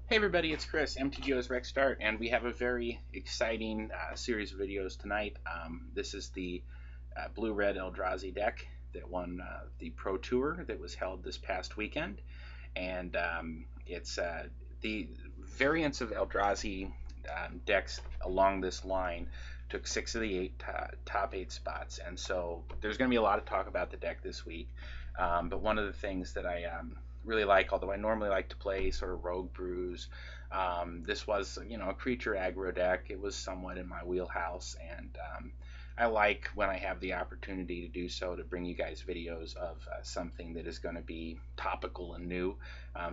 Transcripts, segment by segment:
Hey everybody, it's Chris, MTGO's RexDart, and we have a very exciting series of videos tonight. This is the Blue-Red Eldrazi deck that won the Pro Tour that was held this past weekend, and it's the variants of Eldrazi decks along this line took 6 of the 8 top 8 spots, and so there's going to be a lot of talk about the deck this week. But one of the things that I really like, although I normally like to play sort of rogue brews, this was a creature aggro deck. It was somewhat in my wheelhouse, and I like when I have the opportunity to do so, to bring you guys videos of something that is going to be topical and new,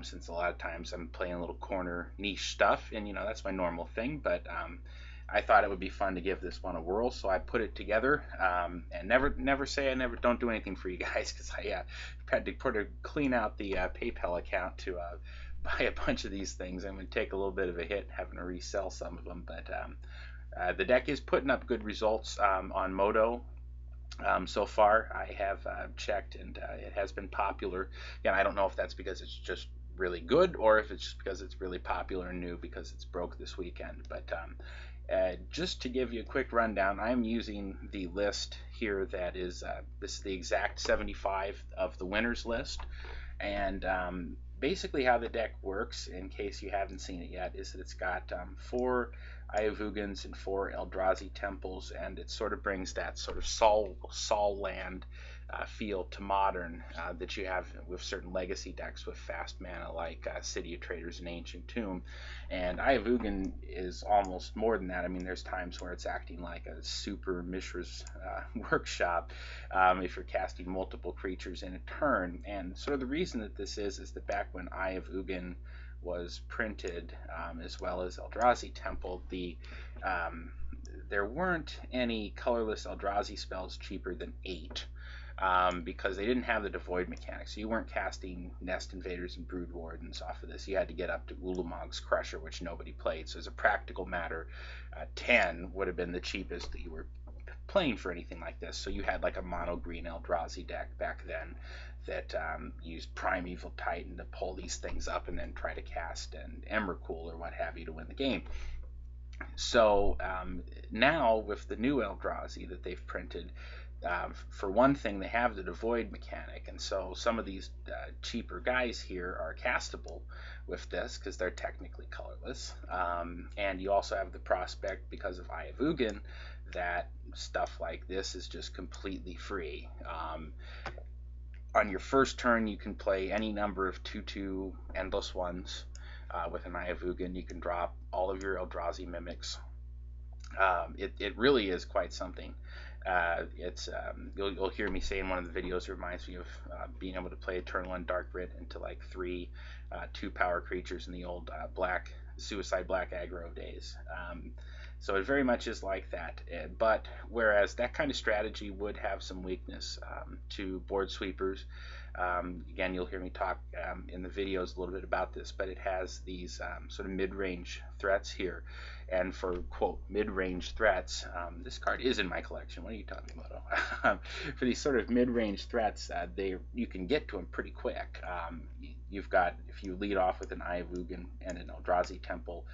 since a lot of times I'm playing a little corner niche stuff, and that's my normal thing, but I thought it would be fun to give this one a whirl, so I put it together. And never say I never don't do anything for you guys, because I had to clean out the PayPal account to buy a bunch of these things. I'm going to take a little bit of a hit having to resell some of them, but the deck is putting up good results on Moto. So far, I have checked, and it has been popular. Again, I don't know if that's because it's just really good, or if it's just because it's really popular and new because it's broke this weekend. But just to give you a quick rundown, I'm using the list here that is this is the exact 75 of the winners list, and basically how the deck works, in case you haven't seen it yet, is that it's got 4 Ayavugans and 4 Eldrazi temples, and it sort of brings that sort of Sol land feel to Modern that you have with certain legacy decks with fast mana like City of Traders and Ancient Tomb. And Ayavugan is almost more than that. I mean, there's times where it's acting like a super Mishra's workshop if you're casting multiple creatures in a turn. And sort of the reason that this is that back when Ayavugan was printed, as well as Eldrazi Temple, there weren't any colorless Eldrazi spells cheaper than 8. Because they didn't have the Devoid mechanic. So you weren't casting Nest Invaders and Brood Wardens off of this. You had to get up to Ulamog's Crusher, which nobody played. So as a practical matter, 10 would have been the cheapest that you were playing for anything like this. So you had like a mono green Eldrazi deck back then that used Primeval Titan to pull these things up and then try to cast an Emrakul or what have you to win the game. So now with the new Eldrazi that they've printed, for one thing, they have the Devoid mechanic, and so some of these cheaper guys here are castable with this because they're technically colorless. And you also have the prospect, because of Ayavugan, that stuff like this is just completely free. On your first turn, you can play any number of 2/2 endless ones. With an Ayavugan, you can drop all of your Eldrazi mimics. It really is quite something. You'll hear me say in one of the videos, it reminds me of being able to play Eternal and Dark Writ into like 3 2-power creatures in the old Suicide Black aggro days. So it very much is like that. But whereas that kind of strategy would have some weakness to board sweepers, again, you'll hear me talk in the videos a little bit about this, but it has these sort of mid-range threats here. And for, quote, mid-range threats, this card is in my collection. What are you talking about? For these sort of mid-range threats, you can get to them pretty quick. You've got, if you lead off with an Ayavugan and an Eldrazi Temple,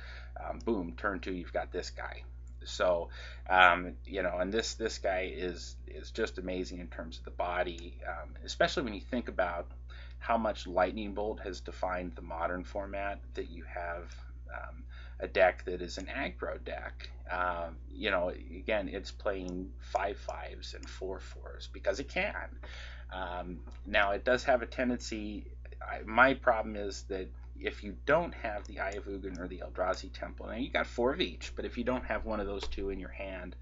boom, turn 2, you've got this guy. So, and this guy is just amazing in terms of the body, especially when you think about how much Lightning Bolt has defined the Modern format, that you have a deck that is an aggro deck. Again, it's playing 5/5s and 4/4s because it can. Now, it does have a tendency. My problem is that if you don't have the Ayavugan or the Eldrazi Temple, now you got 4 of each, but if you don't have one of those 2 in your hand,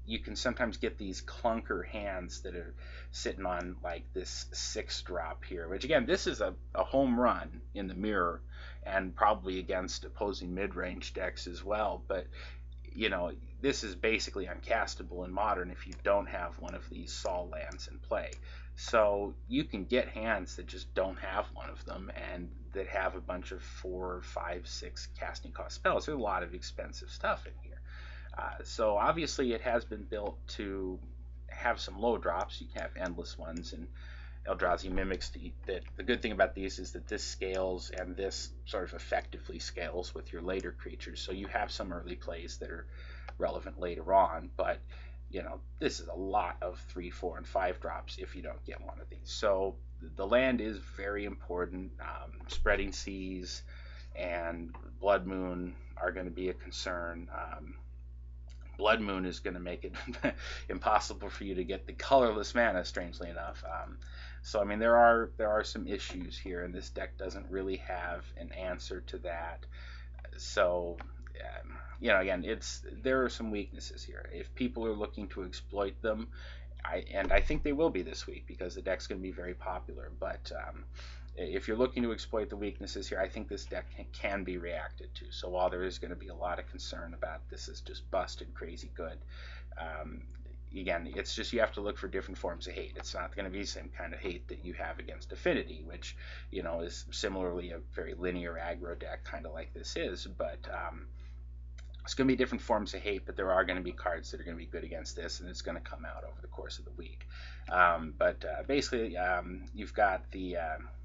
you can sometimes get these clunker hands that are sitting on like this 6-drop here, which again, this is a home run in the mirror and probably against opposing mid-range decks as well. But this is basically uncastable in Modern if you don't have one of these Sol lands in play. So you can get hands that just don't have one of them, and that have a bunch of 4, 5, 6 casting cost spells. There's a lot of expensive stuff in here. So obviously it has been built to have some low drops. You can have endless ones, and Eldrazi mimics the good thing about these is that this scales, and this sort of effectively scales with your later creatures. So you have some early plays that are relevant later on, but this is a lot of 3, 4, and 5 drops if you don't get one of these. So the land is very important. Spreading Seas and Blood Moon are going to be a concern. Blood Moon is going to make it impossible for you to get the colorless mana, strangely enough. So I mean, there are some issues here, and this deck doesn't really have an answer to that. So again, there are some weaknesses here. If people are looking to exploit them, I think they will be this week because the deck's going to be very popular. But if you're looking to exploit the weaknesses here, I think this deck can be reacted to. So while there is going to be a lot of concern about this is just busted crazy good, again, it's just you have to look for different forms of hate. It's not going to be the same kind of hate that you have against Affinity, which is similarly a very linear aggro deck, kind of like this is. But it's going to be different forms of hate, but there are going to be cards that are going to be good against this, and it's going to come out over the course of the week. Basically, you've got the,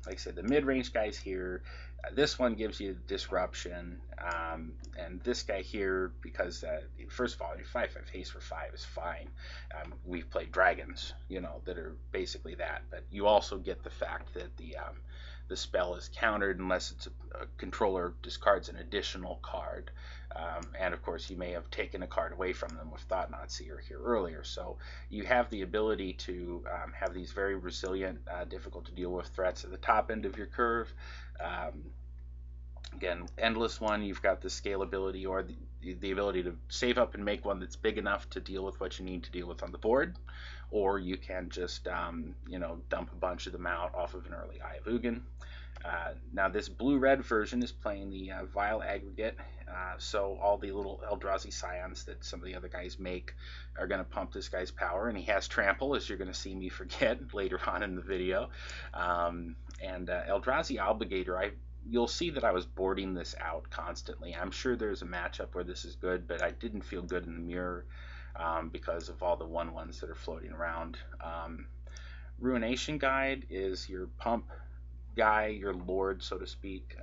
like I said, the mid-range guys here. This one gives you disruption, and this guy here, because first of all, 5/5 haste for 5 is fine. We've played dragons, that are basically that, but you also get the fact that the spell is countered unless it's a controller discards an additional card. And of course, you may have taken a card away from them with Thought-Knot Seer here earlier. So you have the ability to have these very resilient, difficult to deal with threats at the top end of your curve. Again, Endless One, you've got the scalability or the ability to save up and make one that's big enough to deal with what you need to deal with on the board. Or you can just, dump a bunch of them out off of an early Eye of Ugin. Now this blue-red version is playing the Vile Aggregate, so all the little Eldrazi Scions that some of the other guys make are going to pump this guy's power, and he has Trample, as you're going to see me forget later on in the video. Eldrazi Obligator, you'll see that I was boarding this out constantly. I'm sure there's a matchup where this is good, but I didn't feel good in the mirror because of all the 1/1s that are floating around. Ruination Guide is your pump guy, your lord, so to speak.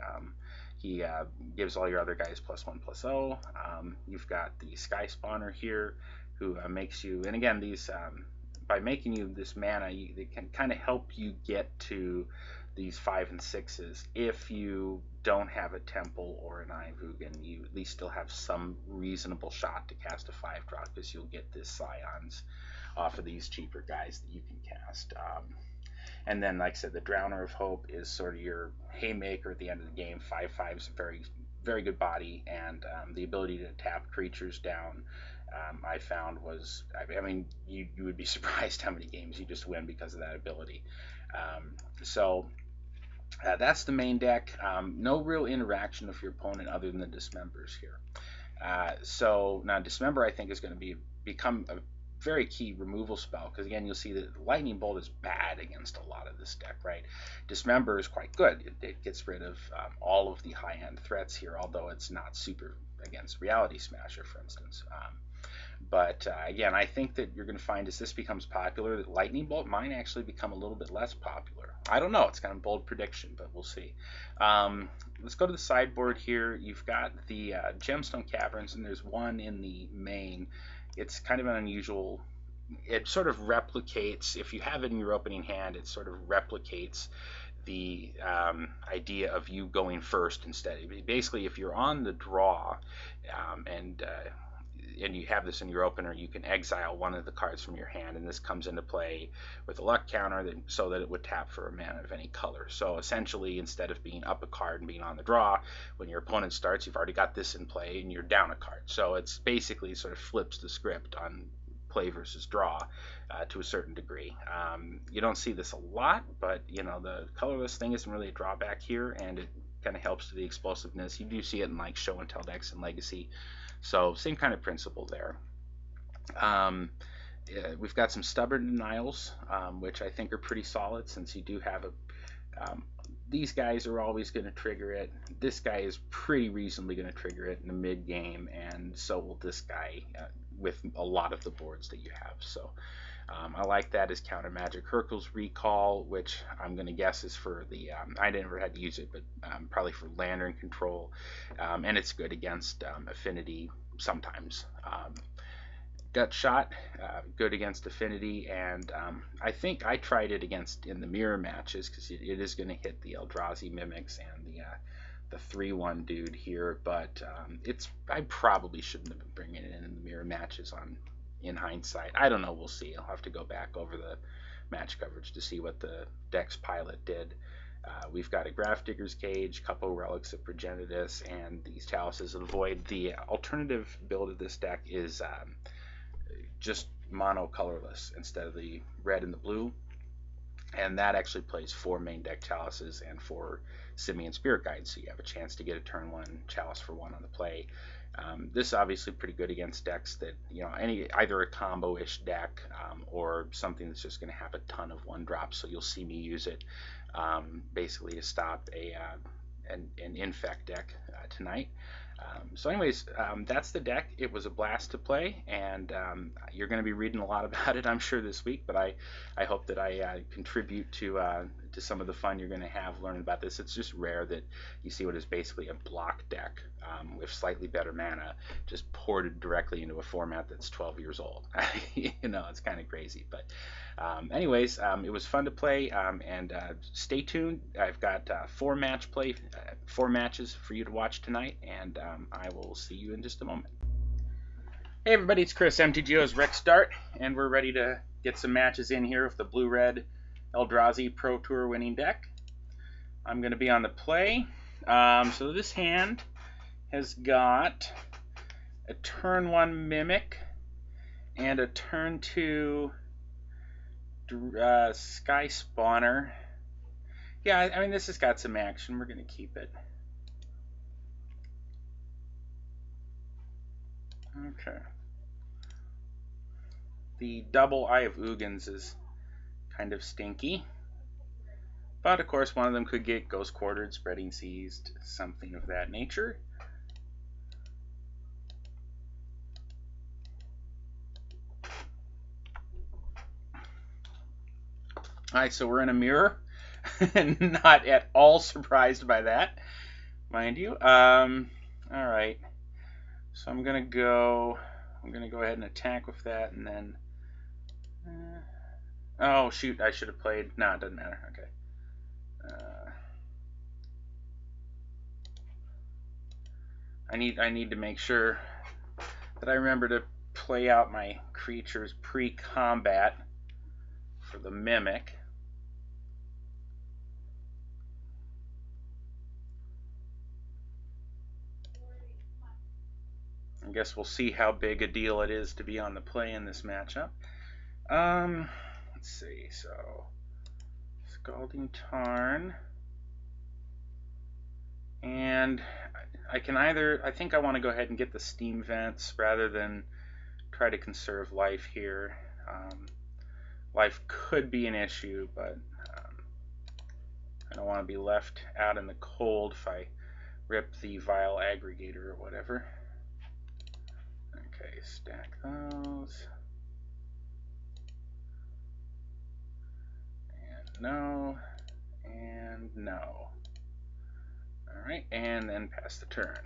He gives all your other guys +1/+0. You've got the Sky Spawner here, who makes you, and again, these by making you this mana, they can kind of help you get to these 5 and 6s. If you don't have a Temple or an Eye of Ugin, you at least still have some reasonable shot to cast a 5-drop, because you'll get this Scions off of these cheaper guys that you can cast. And then, like I said, the Drowner of Hope is sort of your haymaker at the end of the game. 5/5 is a very, very good body, and the ability to tap creatures down, I found was, I mean, you would be surprised how many games you just win because of that ability. That's the main deck. No real interaction with your opponent other than the Dismembers here. So now Dismember, I think, is going to become a very key removal spell, because again, you'll see that Lightning Bolt is bad against a lot of this deck, right? Dismember is quite good. It gets rid of all of the high-end threats here, although it's not super against Reality Smasher, for instance. Again, I think that you're going to find as this becomes popular that Lightning Bolt might actually become a little bit less popular. I don't know. It's kind of a bold prediction, but we'll see. Let's go to the sideboard here. You've got the Gemstone Caverns, and there's one in the main. It's kind of an unusual, it sort of replicates, if you have it in your opening hand, it sort of replicates the idea of you going first instead. Basically, if you're on the draw and you have this in your opener, you can exile one of the cards from your hand, and this comes into play with a luck counter so that it would tap for a mana of any color. So essentially, instead of being up a card and being on the draw, when your opponent starts, you've already got this in play and you're down a card. So it's basically sort of flips the script on play versus draw to a certain degree. You don't see this a lot, but the colorless thing isn't really a drawback here, and it kind of helps to the explosiveness. You do see it in like show and tell decks and Legacy. So same kind of principle there. We've got some Stubborn Denials, which I think are pretty solid, since you do have these guys are always going to trigger it. This guy is pretty reasonably going to trigger it in the mid game, and so will this guy with a lot of the boards that you have. So I like that as counter magic. Hurkyl's Recall, which I'm going to guess is for the, I never had to use it, but probably for Lantern control, and it's good against Affinity sometimes. Gut Shot, good against Affinity, and I think I tried it against in the mirror matches because it is going to hit the Eldrazi Mimics and the 3/1 dude here, but I probably shouldn't have been bringing it in the mirror matches in hindsight. I don't know. We'll see. I'll have to go back over the match coverage to see what the Dex pilot did. We've got a Grafdigger's Cage, couple Relics of Progenitus, and these Chalices of the Void. The alternative build of this deck is just mono colorless instead of the red and the blue, and that actually plays 4 main deck Chalices and 4 Simian Spirit Guides, so you have a chance to get a turn 1 Chalice for 1 on the play. This is obviously pretty good against decks that, either a combo-ish deck or something that's just going to have a ton of 1-drops, so you'll see me use it basically to stop an Infect deck tonight. So anyways, that's the deck. It was a blast to play, and you're going to be reading a lot about it, I'm sure, this week, but I hope that I contribute to some of the fun you're going to have learning about this. It's just rare that you see what is basically a block deck with slightly better mana just ported directly into a format that's 12 years old. It's kind of crazy, but anyways, it was fun to play, and stay tuned. I've got 4 matches for you to watch tonight, and I will see you in just a moment. Hey everybody, it's Chris, MTGO's RexDart, and we're ready to get some matches in here with the blue-red Eldrazi Pro Tour winning deck. I'm going to be on the play. So this hand has got a turn 1 Mimic and a turn 2 Sky Spawner. Yeah, I mean, this has got some action. We're going to keep it. Okay. The double Eye of Ugins is kind of stinky. But, of course, one of them could get Ghost Quartered, Spreading Seized, something of that nature. Alright, so we're in a mirror. Not at all surprised by that, mind you. Alright. So I'm gonna go ahead and attack with that, and then oh shoot, I should have played. No, it doesn't matter. Okay. I need to make sure that I remember to play out my creatures pre-combat for the Mimic. I guess we'll see how big a deal it is to be on the play in this matchup. Let's see. So Scalding Tarn, and I can either, I think I want to go ahead and get the Steam Vents rather than try to conserve life here. Life could be an issue, but I don't want to be left out in the cold if I rip the Vile Aggregator or whatever. Okay, stack those. And no. And no. Alright, and then pass the turn.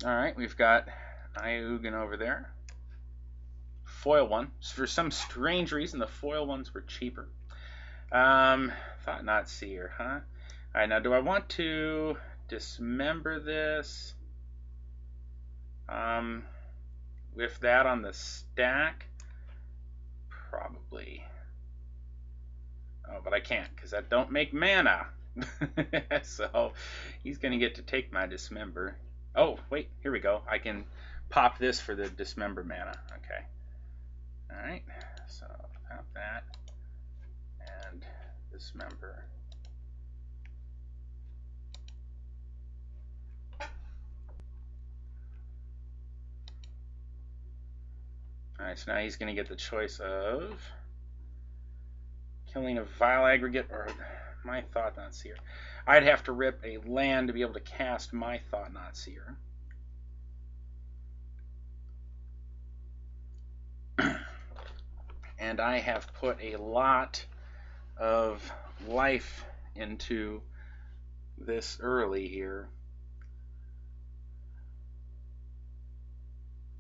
Alright, we've got Iugin over there. Foil one. For some strange reason, the foil ones were cheaper. Thought not Seer, huh? Alright, now do I want to dismember this with that on the stack? Probably. Oh, but I can't because that don't make mana. So he's going to get to take my dismember. Oh, wait, here we go. I can pop this for the dismember mana. Okay. Alright, so pop that and dismember. Alright, so now he's going to get the choice of killing a Vile Aggregate or my Thought-Knot Seer. I'd have to rip a land to be able to cast my Thought-Knot Seer. And I have put a lot of life into this early here.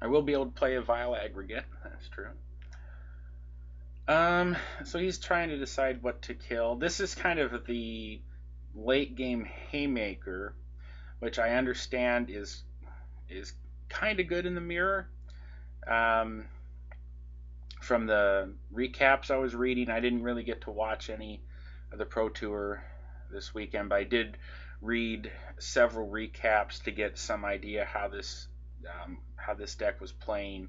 I will be able to play a Vile Aggregate, that's true. So he's trying to decide what to kill. This is kind of the late game haymaker, which I understand is kind of good in the mirror. From the recaps I was reading, I didn't really get to watch any of the Pro Tour this weekend, but I did read several recaps to get some idea how this deck was playing.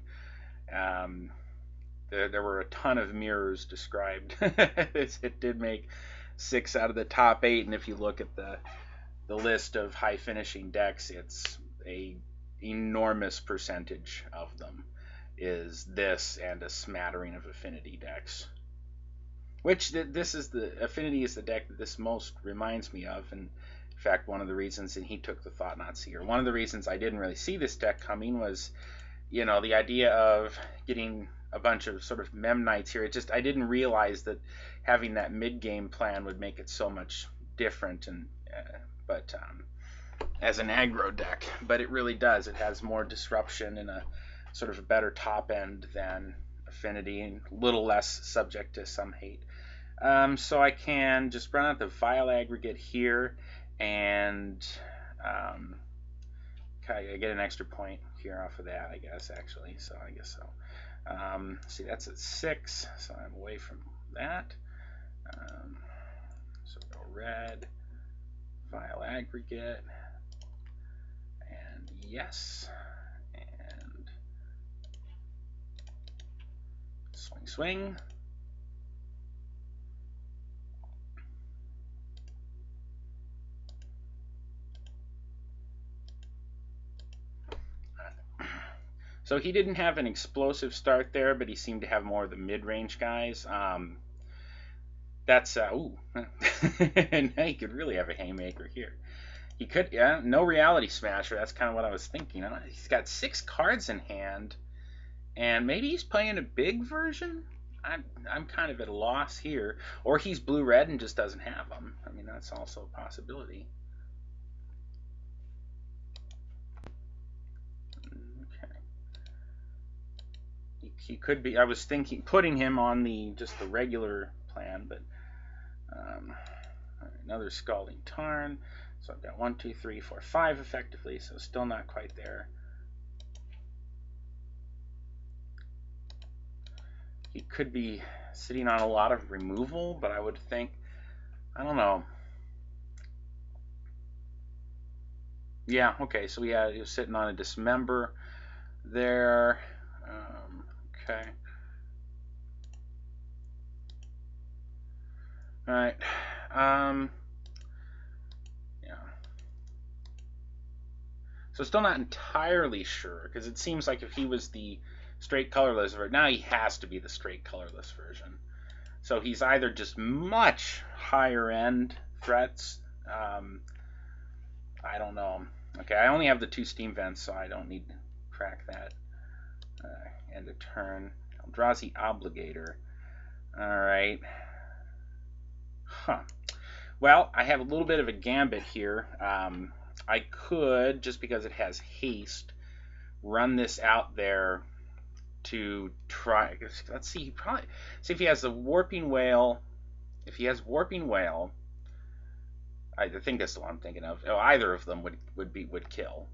There were a ton of mirrors described. It did make 6 out of the top 8, and if you look at the list of high finishing decks, it's a enormous percentage of them is this and a smattering of affinity decks. Which this is Affinity is the deck that this most reminds me of, and in fact one of the reasons, and he took the Thought-Knot Seer. One of the reasons I didn't really see this deck coming was, the idea of getting a bunch of sort of Mem Knights here. I didn't realize that having that mid-game plan would make it so much different, and as an aggro deck. But it really does. It has more disruption and a sort of a better top end than Affinity, and a little less subject to some hate. So I can just run out the Vile Aggregate here, and I get an extra point here off of that, I guess, actually. So I guess so. See, that's at 6, so I'm away from that. So go red, Vile Aggregate, and yes, and swing, swing. So he didn't have an explosive start there, but he seemed to have more of the mid-range guys. That's ooh, now he could really have a haymaker here. He could, yeah, no Reality Smasher. That's kind of what I was thinking. He's got 6 cards in hand, and maybe he's playing a big version. I'm kind of at a loss here, or he's blue-red and just doesn't have them. I mean, that's also a possibility. He could be. I was thinking putting him on just the regular plan, but another Scalding Tarn. So I've got 1, 2, 3, 4, 5 effectively. So still not quite there. He could be sitting on a lot of removal, but I would think, I don't know. Yeah. Okay. So he was sitting on a Dismember there. Okay. All right. Yeah. So still not entirely sure, because it seems like if he was the straight colorless version, now he has to be the straight colorless version. So he's either just much higher end threats. I don't know. Okay, I only have the 2 steam vents, so I don't need to crack that. End of turn. Eldrazi Obligator. Alright. Huh. Well, I have a little bit of a gambit here. I could, just because it has haste, run this out there to try. Let's see. See if he has the Warping Whale. If he has Warping Whale, I think that's the one I'm thinking of. Oh, either of them would kill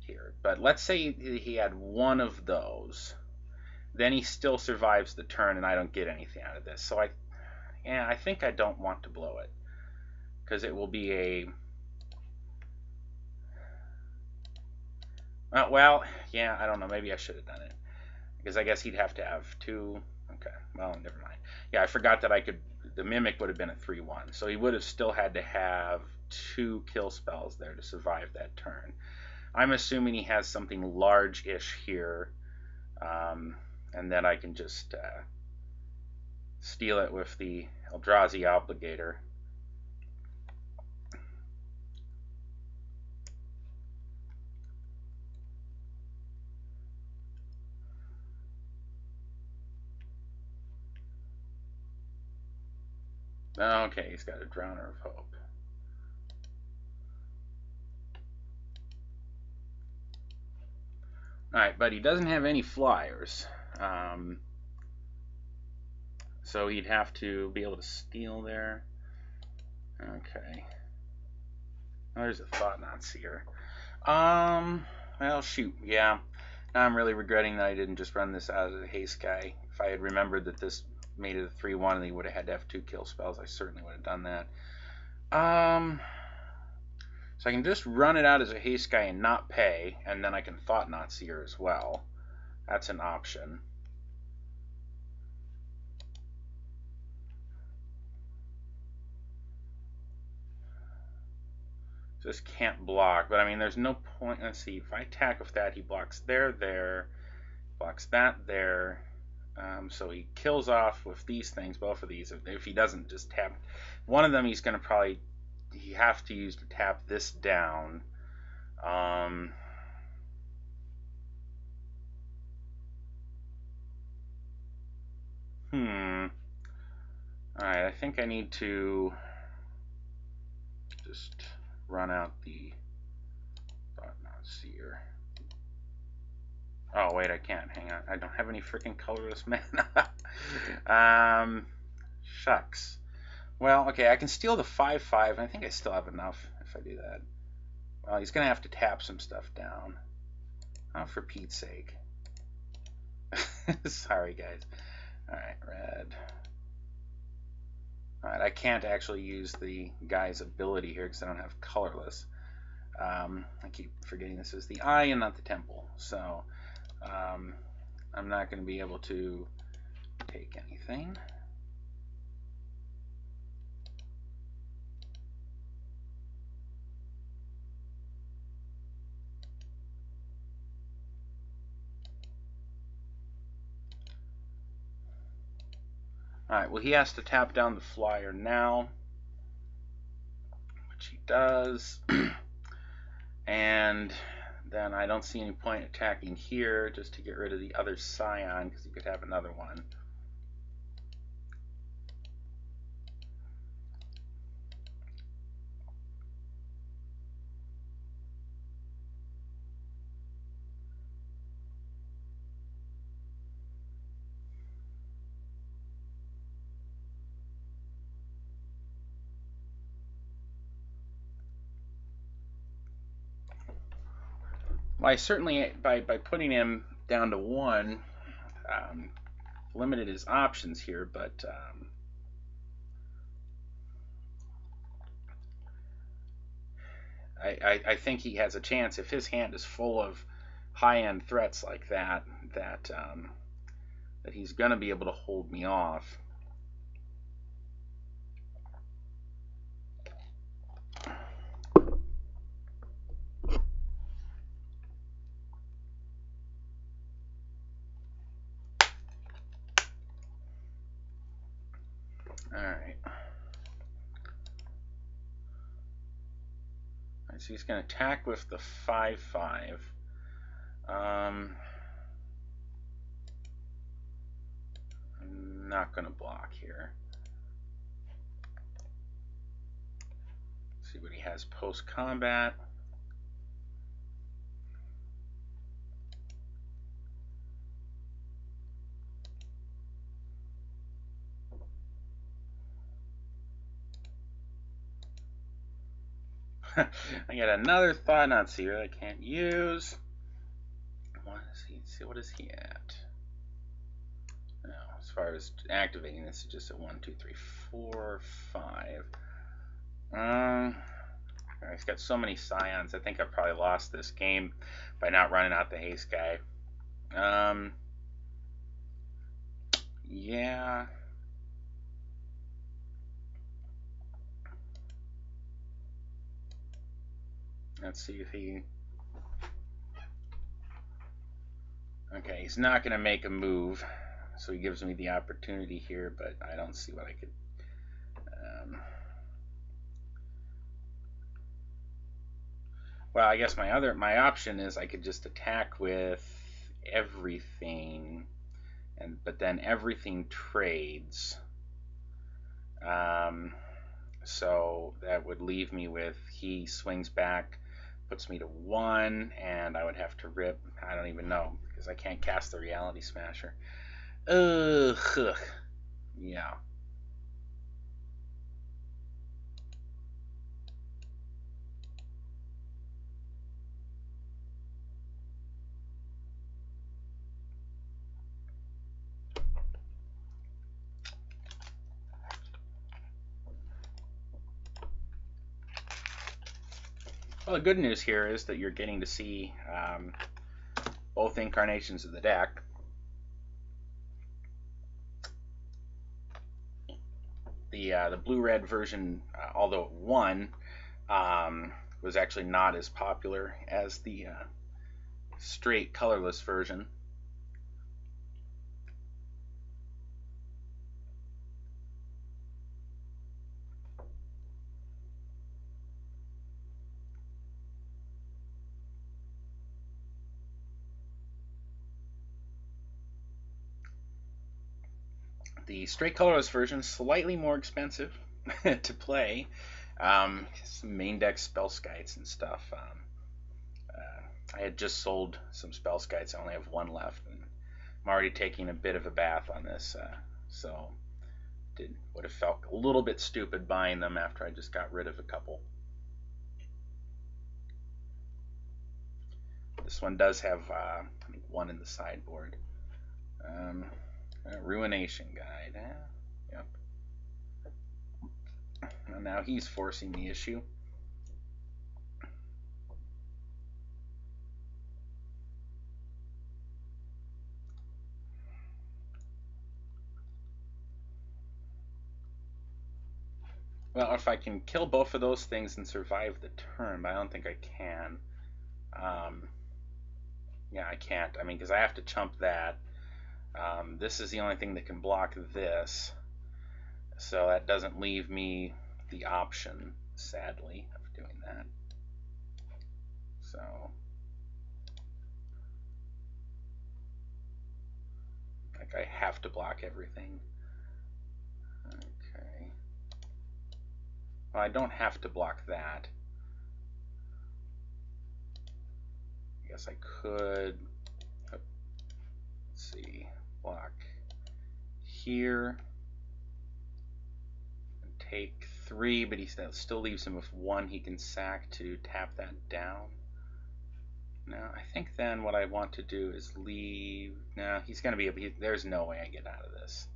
here. But let's say he had one of those. Then he still survives the turn, and I don't get anything out of this. So I think I don't want to blow it, because it will be a. Well, yeah, I don't know. Maybe I should have done it, because I guess he'd have to have 2. Okay, well, never mind. Yeah, I forgot that I could. The Mimic would have been a 3/1, so he would have still had to have 2 kill spells there to survive that turn. I'm assuming he has something large-ish here. And then I can just steal it with the Eldrazi Obligator. Okay, he's got a Drowner of Hope. Alright, but he doesn't have any flyers. So he'd have to be able to steal there. Okay. Oh, there's a Thought-Knot Seer. Well, shoot, yeah. Now I'm really regretting that I didn't just run this out as a haste guy. If I had remembered that this made it a 3-1 and he would have had to have 2 kill spells, I certainly would have done that. So I can just run it out as a haste guy and not pay, and then I can Thought-Knot Seer as well. That's an option. Just can't block, but I mean, there's no point. Let's see, if I attack with that, he blocks there, blocks that there. So he kills off with these things, both of these. If he doesn't just tap one of them, he's going to probably have to use to tap this down. Alright, I think I need to just run out the Thought-Knot Seer. Oh, wait, I can't. Hang on. I don't have any freaking colorless mana. Shucks. Well, okay, I can steal the 5/5. I think I still have enough if I do that. Well, he's going to have to tap some stuff down. Oh, for Pete's sake. Sorry, guys. Alright, red. Alright, I can't actually use the guy's ability here because I don't have colorless. I keep forgetting this is the eye and not the temple. So, I'm not going to be able to take anything. Alright, well, he has to tap down the flyer now, which he does. And then I don't see any point attacking here just to get rid of the other Scion, because he could have another one. Well, I certainly, by putting him down to 1, limited his options here, but I think he has a chance if his hand is full of high-end threats like that, that he's going to be able to hold me off. Alright. So he's going to attack with the 5/5. I'm not going to block here. Let's see what he has post-combat. I got another Thought-Knot Seer I can't use. What is he at? No, as far as activating this, is just a 1, 2, 3, 4, 5. He's got so many Scions. I think I probably lost this game by not running out the haste guy. Yeah. Let's see if he... Okay, he's not going to make a move, so he gives me the opportunity here, but I don't see what I could... Well, I guess my option is I could just attack with everything, but then everything trades. So that would leave me with he swings back, puts me to 1, and I would have to rip. I don't even know because I can't cast the Reality Smasher. Ugh. Yeah. Well, the good news here is that you're getting to see both incarnations of the deck. The blue-red version, although it won, was actually not as popular as the straight colorless version. The straight colorless version is slightly more expensive to play. Some main deck spell skites and stuff. I had just sold some spell skites. I only have 1 left, and I'm already taking a bit of a bath on this. So would have felt a little bit stupid buying them after I just got rid of a couple. This one does have I think 1 in the sideboard. Ruination Guide. Yep. And now he's forcing the issue. Well, if I can kill both of those things and survive the turn, but I don't think I can. Yeah, I can't. I mean, because I have to chump that. This is the only thing that can block this. So that doesn't leave me the option, sadly, of doing that. So like I have to block everything. Okay. Well, I don't have to block that. I guess I could, let's see, block here and take 3, but he still leaves him with 1 he can sack to tap that down. Now, I think then what I want to do is leave. No, he's going to be. There's no way I get out of this.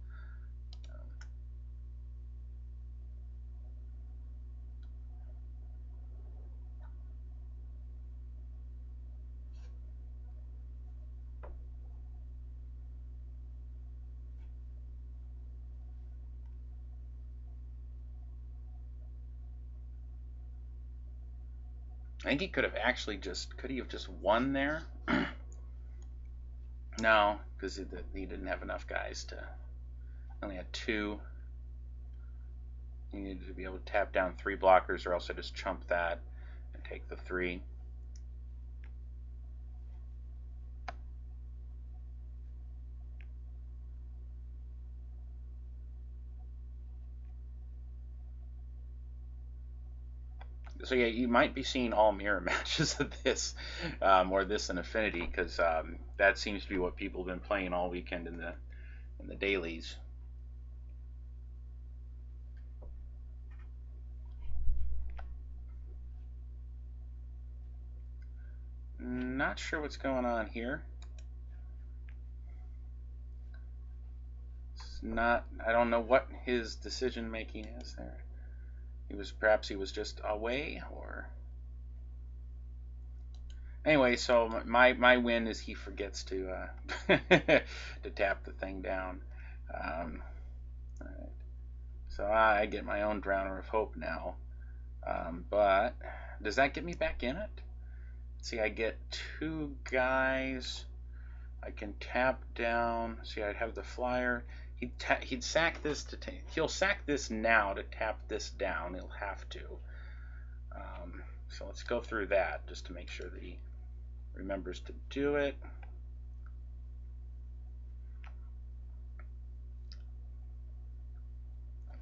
I think he could have actually just. Could he have just won there? No, because he didn't have enough guys to. Only had 2. He needed to be able to tap down 3 blockers, or else I just chump that and take the 3. So yeah, you might be seeing all mirror matches of this, or this in Affinity, because that seems to be what people have been playing all weekend in the dailies. Not sure what's going on here. It's not. I don't know what his decision making is there. Perhaps he was just away, or anyway. So my win is he forgets to to tap the thing down. All right. So I get my own Drowner of Hope now. But does that get me back in it? See, I get 2 guys. I can tap down. See, I'd have the flyer. He'd sack this to take. He'll sack this now to tap this down. He'll have to. So let's go through that just to make sure that he remembers to do it.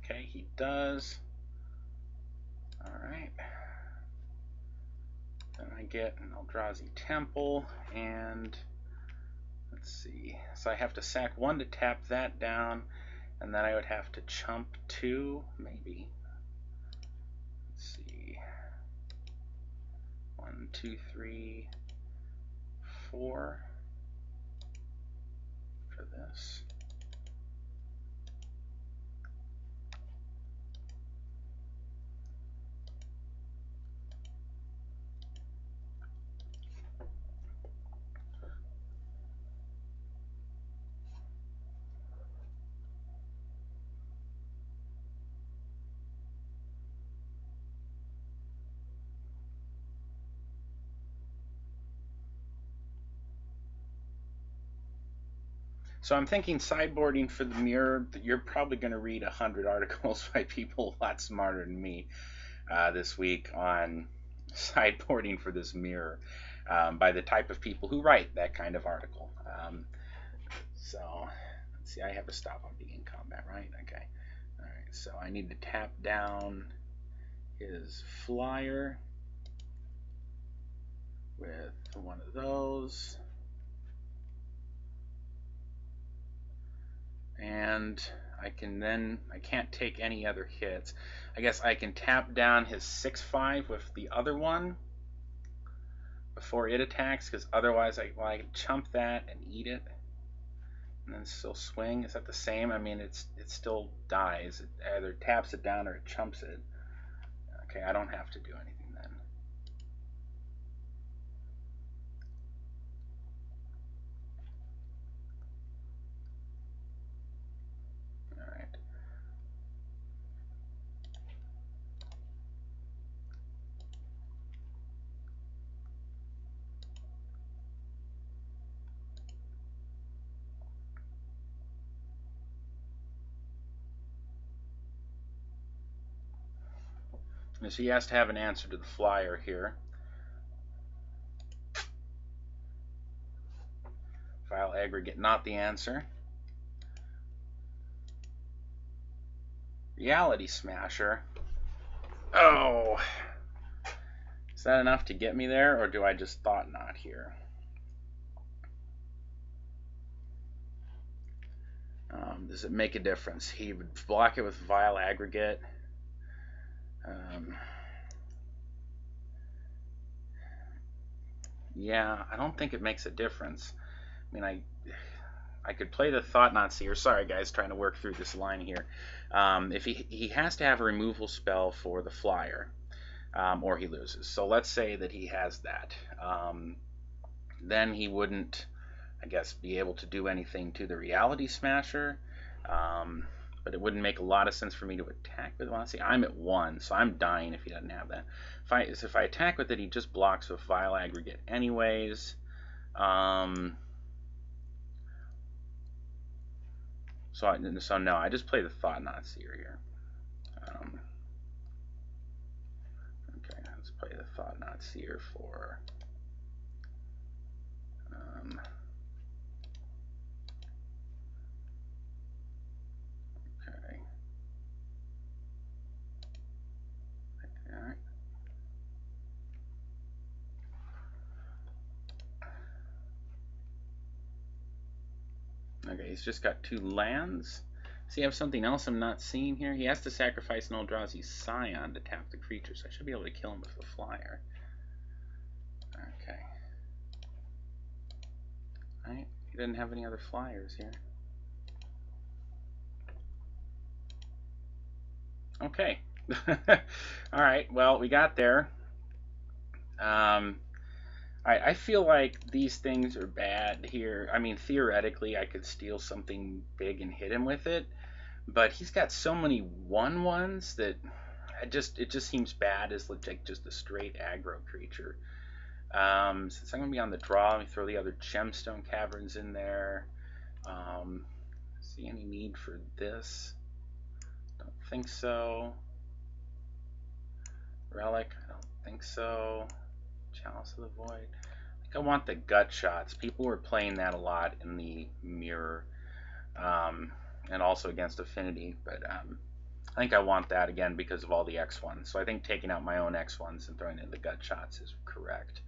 Okay, he does. Alright. Then I get an Eldrazi Temple, and let's see. So I have to sack 1 to tap that down, and then I would have to chump 2, maybe. Let's see. 1, 2, 3, 4 for this. So I'm thinking sideboarding for the mirror. You're probably going to read 100 articles by people a lot smarter than me this week on sideboarding for this mirror by the type of people who write that kind of article. So let's see. I have to stop on being in combat, right? Okay. All right. So I need to tap down his flyer with one of those. And I can't take any other hits. I guess I can tap down his 6/5 with the other one before it attacks, because otherwise I can chump that and eat it and then still swing. Is that the same? I mean, it still dies. It either taps it down or it chumps it. Okay, I don't have to do anything then. Alright. So he has to have an answer to the flyer here. File aggregate, not the answer. Reality Smasher. Oh! Is that enough to get me there, or do I just thought not here? Does it make a difference? He would block it with Vile Aggregate. Yeah, I don't think it makes a difference. I mean, I could play the Thought Not Seer. Sorry, guys, trying to work through this line here. If he has to have a removal spell for the flyer, or he loses. So let's say that he has that. Then he wouldn't, I guess, be able to do anything to the Reality Smasher. But it wouldn't make a lot of sense for me to attack with it. Well, see, I'm at 1, so I'm dying if he doesn't have that. If I attack with it, he just blocks with Vile Aggregate anyways. So no, I just play the Thought Not Seer here. Okay, let's play the Thought Not Seer for... okay. Alright. Okay, he's just got 2 lands. Does he have something else I'm not seeing here? He has to sacrifice an Eldrazi Scion to tap the creature, so I should be able to kill him with the flyer. Okay. Alright, he doesn't have any other flyers here. Okay. Alright, well, we got there. I feel like these things are bad here. I mean, theoretically, I could steal something big and hit him with it, but he's got so many 1/1s that it just seems bad as like just a straight aggro creature. Since I'm gonna be on the draw, let me throw the other Gemstone Caverns in there. See any need for this? Don't think so. Relic, I don't think so. Chalice of the Void. I think I want the gut shots. People were playing that a lot in the mirror, and also against Affinity. But I think I want that again because of all the X1s. So I think taking out my own X1s and throwing in the gut shots is correct.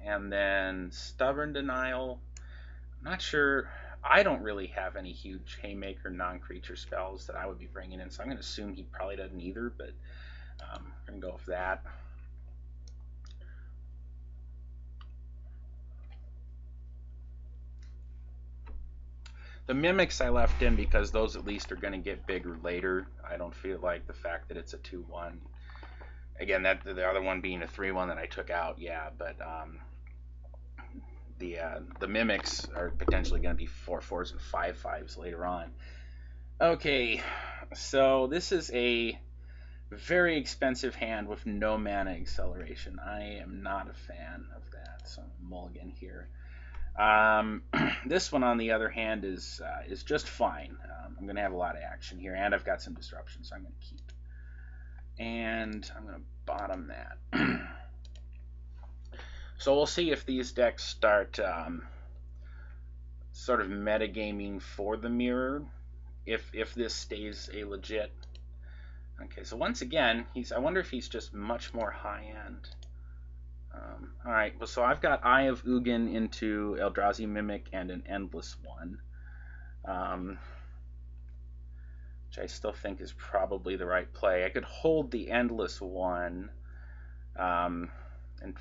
And then Stubborn Denial. I'm not sure. I don't really have any huge Haymaker non-creature spells that I would be bringing in, so I'm going to assume he probably doesn't either, but I'm going to go with that. The Mimics I left in because those at least are going to get bigger later. I don't feel like the fact that it's a 2/1. Again, that the other one being a 3/1 that I took out, yeah, but the Mimics are potentially going to be 4/4s and 5/5s later on. Okay, so this is a very expensive hand with no mana acceleration. I am not a fan of that, so I'm mulligan here. This one, on the other hand, is just fine. I'm going to have a lot of action here, and I've got some disruption, so I'm going to keep. And I'm going to bottom that. So we'll see if these decks start sort of metagaming for the mirror, if this stays a legit. Okay, so once again, I wonder if he's just much more high-end. Alright, well, so I've got Eye of Ugin into Eldrazi Mimic and an Endless one. Which I still think is probably the right play. I could hold the Endless one and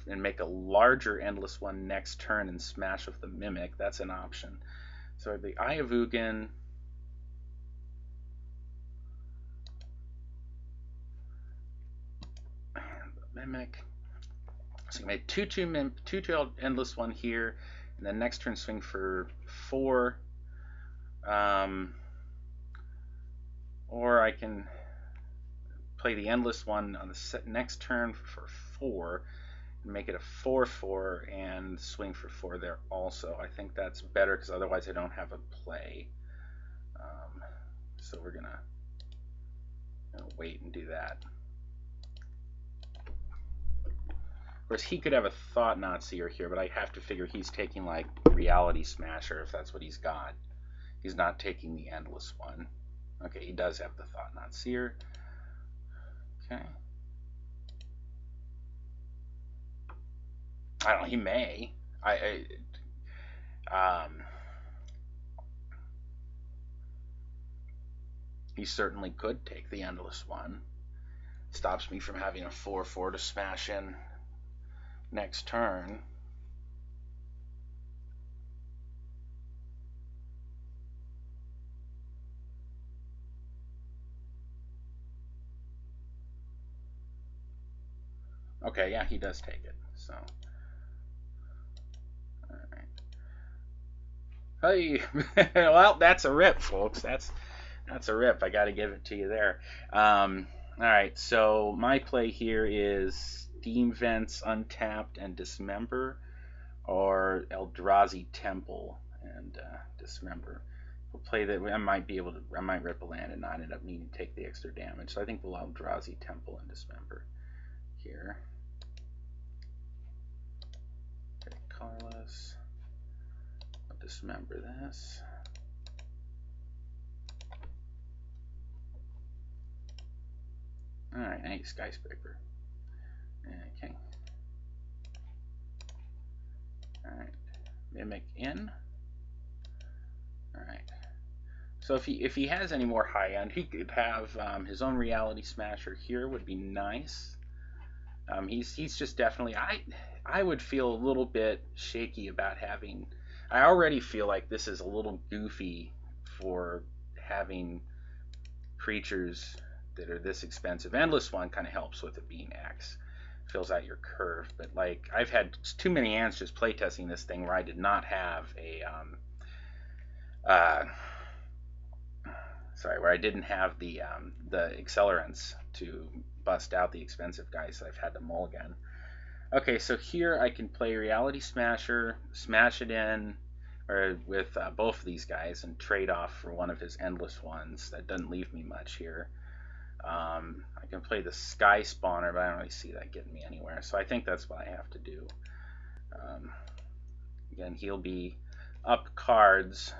make a larger Endless one next turn and smash with the Mimic. That's an option. So the Eye of Ugin... and the Mimic... So you made 2/2 Endless one here, and then next turn swing for 4. Or I can play the Endless one on the next turn for 4, and make it a 4/4 and swing for 4 there also. I think that's better because otherwise I don't have a play. So we're gonna wait and do that. Of course, he could have a Thought-Knot Seer here, but I have to figure he's taking, like, Reality Smasher, if that's what he's got. He's not taking the Endless one. Okay, he does have the Thought-Knot Seer. Okay. I don't know, he may. He certainly could take the Endless one. Stops me from having a 4/4 to smash in next turn. Okay, yeah, he does take it. So, all right. Hey, well, that's a rip, folks. That's a rip. I got to give it to you there. All right, so my play here is Steam Vents, Untapped, and Dismember, or Eldrazi Temple and Dismember. We'll play that. I might rip a land and not end up needing to take the extra damage. So I think we'll Eldrazi Temple and Dismember here. Okay, colorless. I'll Dismember this. Alright, I need Skyscraper. Okay. Alright. Mimic in. Alright. So if he has any more high end, he could have his own Reality Smasher here, would be nice. He's just definitely... I would feel a little bit shaky about having... I already feel like this is a little goofy for having creatures that are this expensive. Endless one kind of helps with it being X. Fills out your curve. But like, I've had too many hands just playtesting this thing where I did not have a... where I didn't have the accelerants to bust out the expensive guys, so I've had to mulligan. Okay, so here I can play Reality Smasher, smash it in, or with both of these guys, and trade off for one of his Endless ones. That doesn't leave me much here. I can play the Sky Spawner, but I don't really see that getting me anywhere. So I think that's what I have to do. Again, he'll be up cards.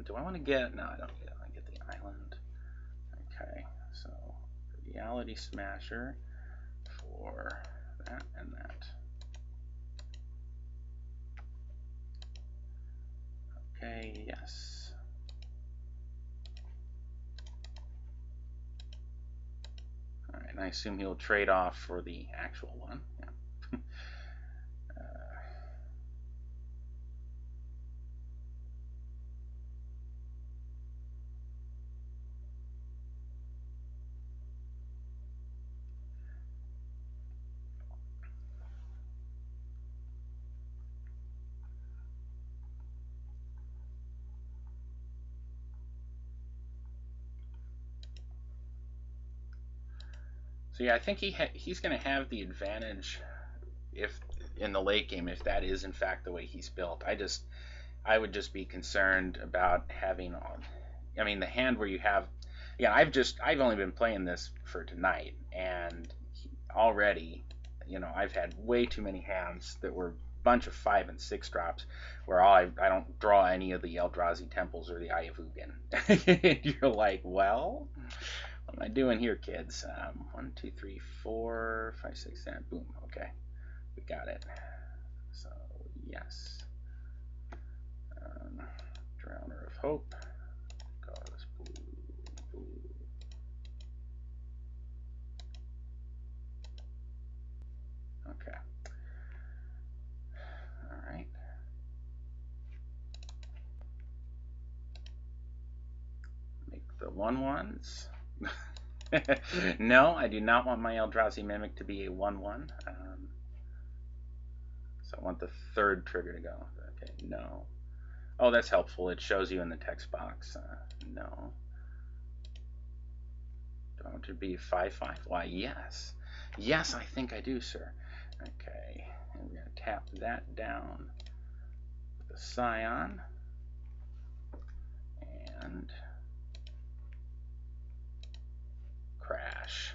Do I want to get... No, I don't get it. I get the island. Reality Smasher for that and that. Okay, yes. All right, and I assume he'll trade off for the actual one. Yeah. So yeah, I think he's going to have the advantage if in the late game, if that is in fact the way he's built. I would just be concerned about having on. I mean, the hand where you have, yeah, I've only been playing this for tonight, and already, you know, I've had way too many hands that were a bunch of 5 and 6 drops where I don't draw any of the Eldrazi temples or the Eye of Ugin. You're like, well, what am I doing here, kids? 1, 2, 3, 4, 5, 6, 7. Boom. Okay, we got it. So yes, Drowner of Hope goes blue, blue. Okay. All right. Make the 1/1s. No, I do not want my Eldrazi Mimic to be a 1/1. So I want the 3rd trigger to go. Okay, no. Oh, that's helpful. It shows you in the text box. No. Do I want it to be 5/5? Why, yes. Yes, I think I do, sir. Okay, and we're going to tap that down with the Scion. And crash.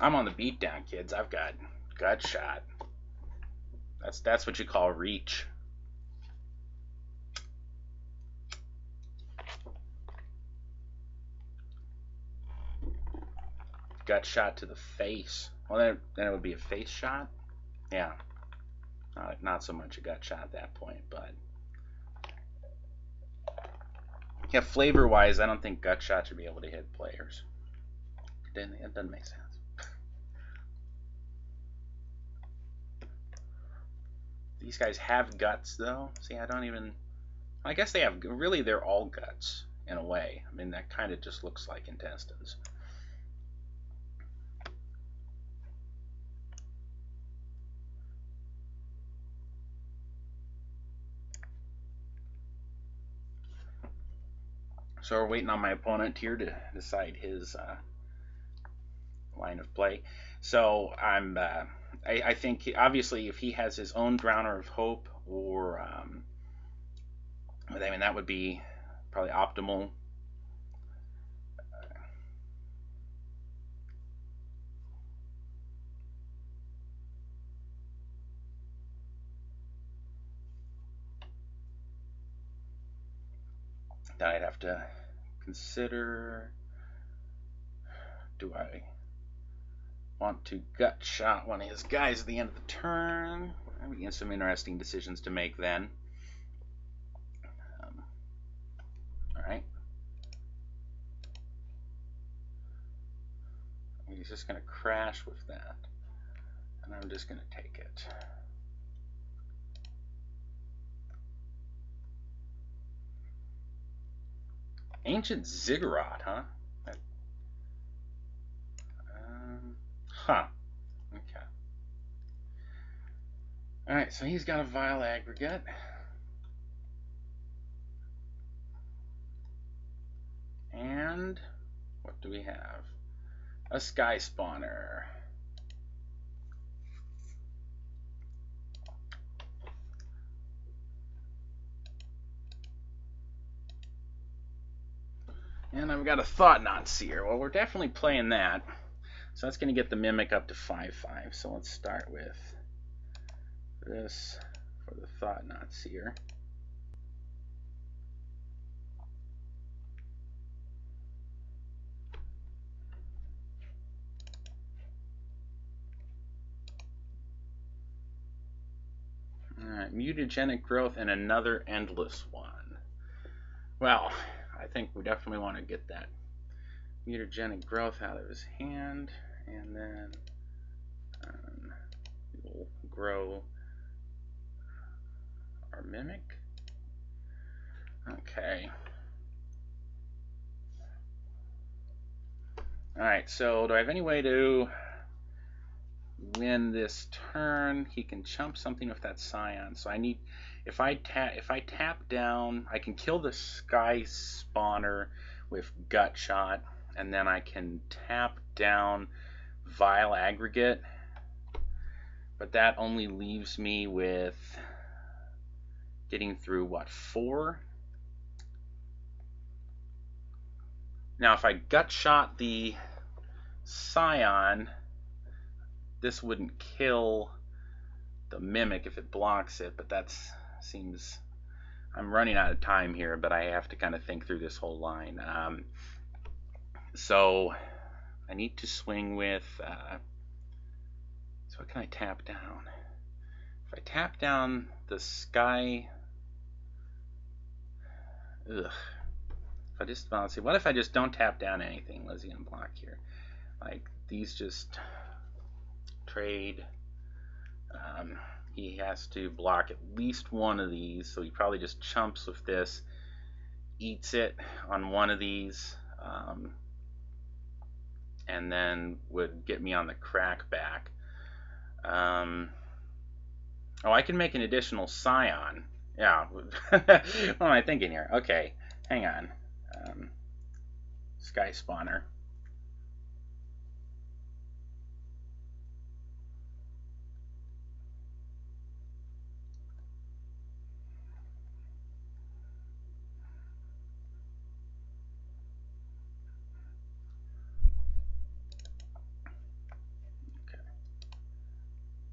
I'm on the beatdown, kids. I've got gut shot. That's what you call reach. Gut shot to the face. Well, then it would be a face shot. Yeah, not so much a gut shot at that point, but yeah, flavor-wise, I don't think gut shot should be able to hit players. It doesn't make sense. These guys have guts, though. See, I don't even. I guess they have. Really, they're all guts in a way. I mean, that kind of just looks like intestines. So we're waiting on my opponent here to decide his line of play. So I think obviously if he has his own Drowner of Hope, or I mean that would be probably optimal. Then I'd have to consider, do I want to gut shot one of his guys at the end of the turn? We have some interesting decisions to make then. Alright. He's just going to crash with that. And I'm just going to take it. Ancient Ziggurat, huh? Huh. Okay. Alright, so he's got a Vile Aggregate. And what do we have? A Sky Spawner. And I've got a Thought-Knot Seer. Well, we're definitely playing that. So that's going to get the Mimic up to 5/5. So let's start with this for the Thought-Knot Seer. Alright, Mutagenic Growth and another Endless one. Well, I think we definitely want to get that Mutagenic Growth out of his hand, and then we'll grow our Mimic. Okay. Alright, so do I have any way to win this turn? He can chump something with that Scion. So I need, if I tap down, I can kill the Sky Spawner with Gut Shot, and then I can tap down Vile Aggregate, but that only leaves me with getting through what, 4? Now if I Gut Shot the Scion, this wouldn't kill the Mimic if it blocks it, but that seems, I'm running out of time here, but I have to kind of think through this whole line. So I need to swing with, so what can I tap down? If I tap down the Sky, ugh. If I just, let's see, what if I just don't tap down anything? Let's even block here. Like, these just trade. He has to block at least one of these, so he probably just chumps with this, eats it on one of these, and then would get me on the crackback. Oh, I can make an additional Scion. Yeah. What am I thinking here? Okay, hang on. Sky Spawner.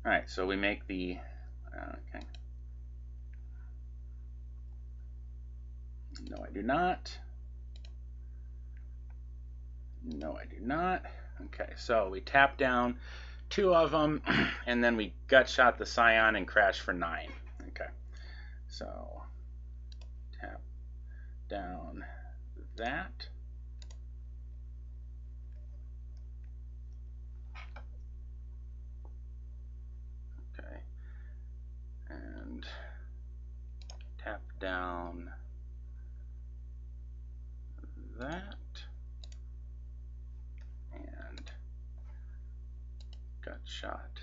Alright, so we make the, okay. No, I do not. No, I do not. Okay, so we tap down 2 of them, and then we Gut Shot the Scion and crash for 9. Okay, so tap down that. Okay, and tap down that, and Gut Shot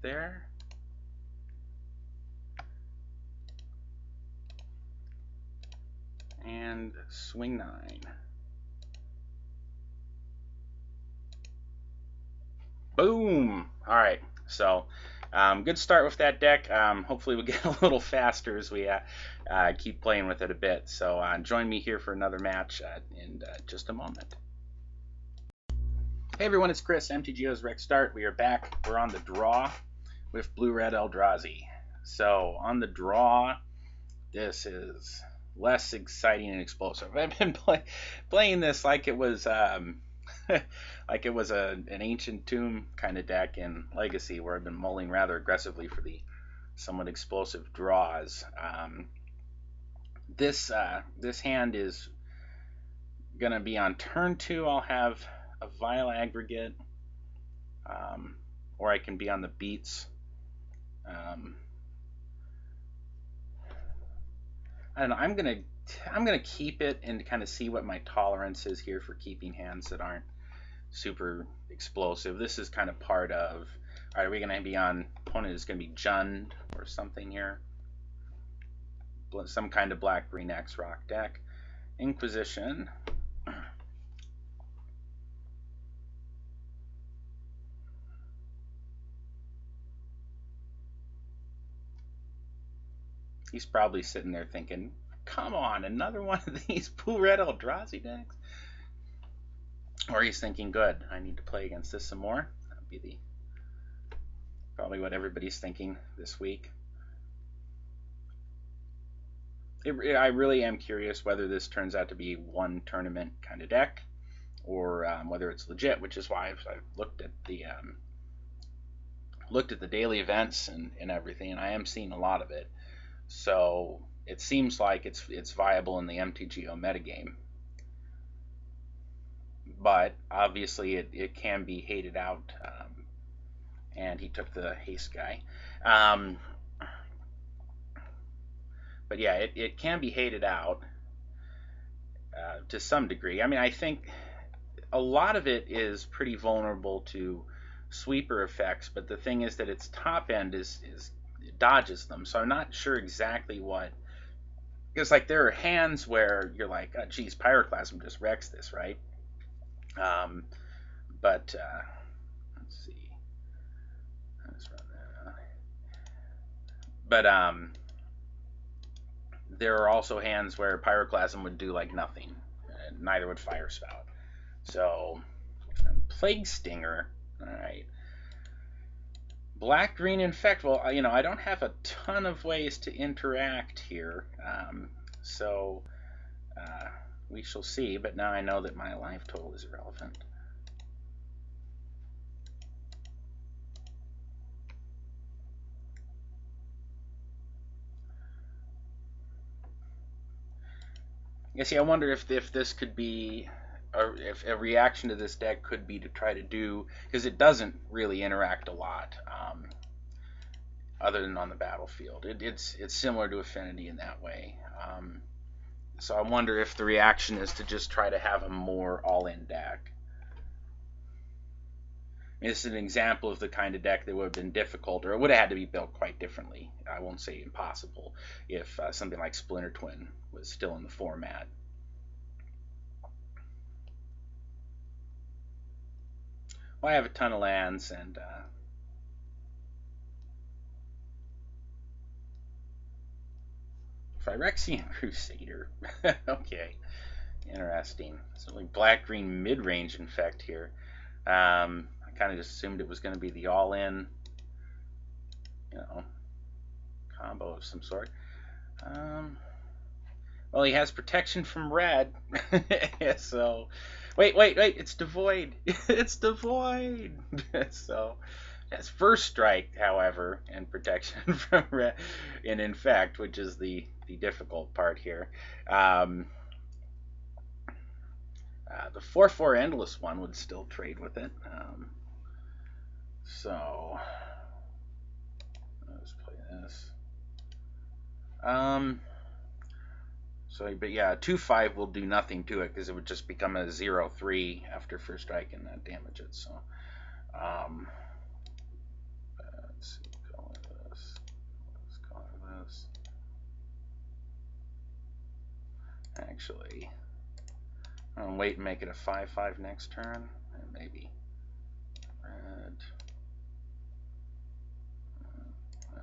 there. And swing 9. Boom! Alright, so good start with that deck. Hopefully we'll get a little faster as we keep playing with it a bit. So join me here for another match in just a moment. Hey everyone, it's Chris, MTGO's RexDart. We are back. We're on the draw with Blue-Red Eldrazi. So on the draw, this is less exciting and explosive. I've been playing this like it was like it was an ancient tomb kind of deck in Legacy, where I've been mulling rather aggressively for the somewhat explosive draws. This hand is gonna be on turn 2. I'll have a Vile Aggregate, or I can be on the beats. I don't know. I'm gonna keep it and kind of see what my tolerance is here for keeping hands that aren't super explosive. This is kind of part of. All right, we're gonna be on. Opponent is gonna be Jund or something here. Some kind of black-green X-Rock deck. Inquisition. He's probably sitting there thinking, come on, another one of these Blue-Red Eldrazi decks? Or he's thinking, good, I need to play against this some more. That would be probably what everybody's thinking this week. I really am curious whether this turns out to be one tournament kind of deck, or whether it's legit, which is why I've looked at the daily events and everything, and I am seeing a lot of it. So it seems like it's viable in the MTGO metagame, but obviously it can be hated out. And he took the haste guy. But yeah, it can be hated out to some degree. I mean, I think a lot of it is pretty vulnerable to sweeper effects, but the thing is that its top end is dodges them. So I'm not sure exactly what. Because like there are hands where you're like, oh, geez, Pyroclasm just wrecks this, right? But let's see. Let's run that. But there are also hands where Pyroclasm would do like nothing. Neither would Fire Spout. So, Plague Stinger. Alright. Black, green, Infect. Well, I don't have a ton of ways to interact here. So, we shall see. But now I know that my life total is irrelevant. Yeah, see, I wonder if this could be, or if a reaction to this deck could be to try to do, because it doesn't really interact a lot, other than on the battlefield. It's similar to Affinity in that way. So I wonder if the reaction is to just try to have a more all-in deck. I mean, this is an example of the kind of deck that would have been difficult, or it would have had to be built quite differently. I won't say impossible, if something like Splinter Twin was still in the format. Well, I have a ton of lands, and Phyrexian Crusader. Okay, interesting. So like black-green mid-range Infect here. I kind of just assumed it was going to be the all-in, combo of some sort. Well, he has protection from red, so wait, it's devoid. It's devoid. So that's first strike, however, and protection from red in Infect, which is the difficult part here. The 4/4 Endless one would still trade with it. So let's play this. So, but yeah, 2/5 will do nothing to it because it would just become a 0/3 after first strike and not damage it. So, let's see, color this. Let's color this. Actually, I'll wait and make it a 5/5 next turn, and maybe red. No,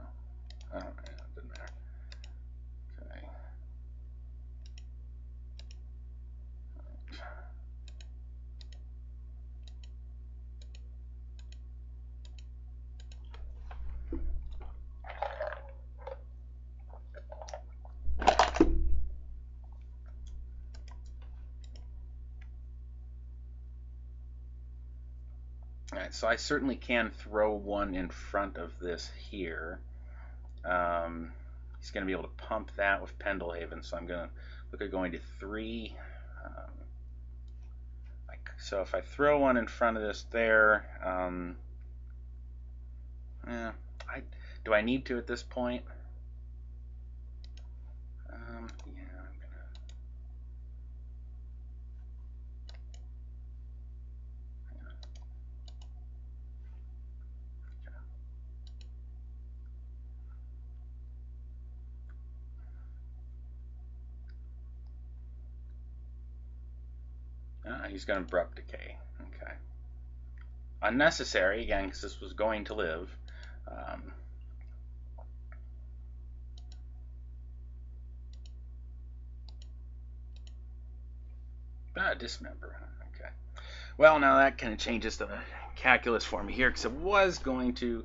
I don't know. It doesn't matter. Okay. Alright, so I certainly can throw one in front of this here. He's going to be able to pump that with Pendelhaven, so I'm going to look at going to 3. So if I throw one in front of this there, do I need to at this point? Yeah, I'm gonna. He's going to Abrupt Decay. Okay. Unnecessary, again, because this was going to live. Dismember. Okay. Well, now that kind of changes the calculus for me here, because it was going to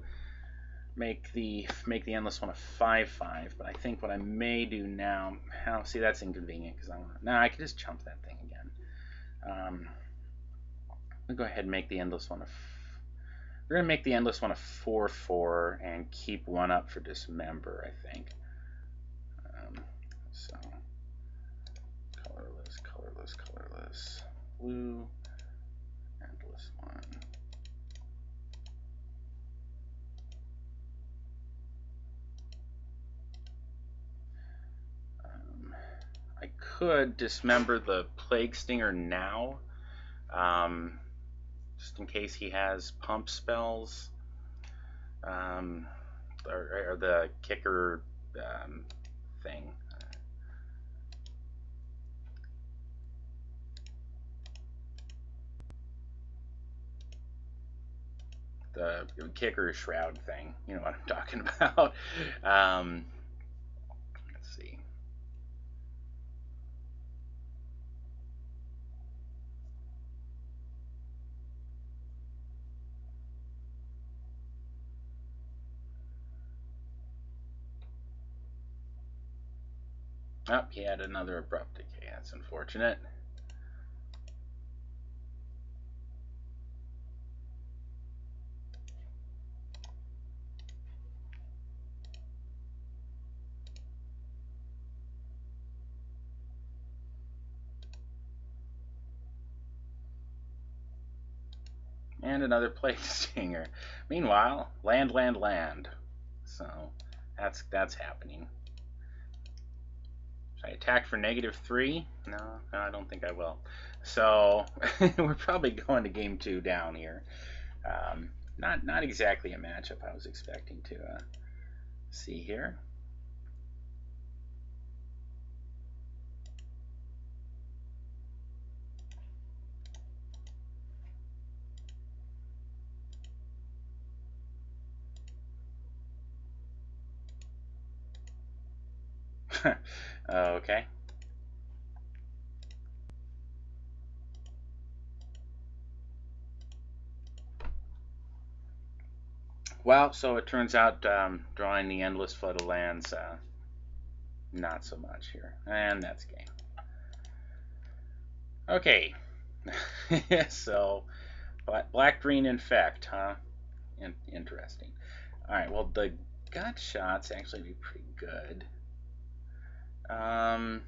make the endless one a 5/5, but I think what I may do now, see, that's inconvenient because I could just chump that thing again. We'll go ahead and make the endless one we're gonna make the endless one a 4/4 and keep one up for dismember, I think. So colorless, blue, endless one. I could dismember the Plague Stinger now, just in case he has pump spells, or the kicker thing. The kicker shroud thing, you know what I'm talking about. Let's see. Oh, he had another abrupt decay. That's unfortunate. And another Plague Stinger. Meanwhile, land. So that's happening. Should I attack for -3? No, I don't think I will. So we're probably going to game 2 down here. Not exactly a matchup I was expecting to see here. Okay. Well, so it turns out drawing the endless flood of lands, not so much here. And that's game. Okay. So, black-green Infect, huh? Interesting. Alright, well, the gut shots actually be pretty good. I'm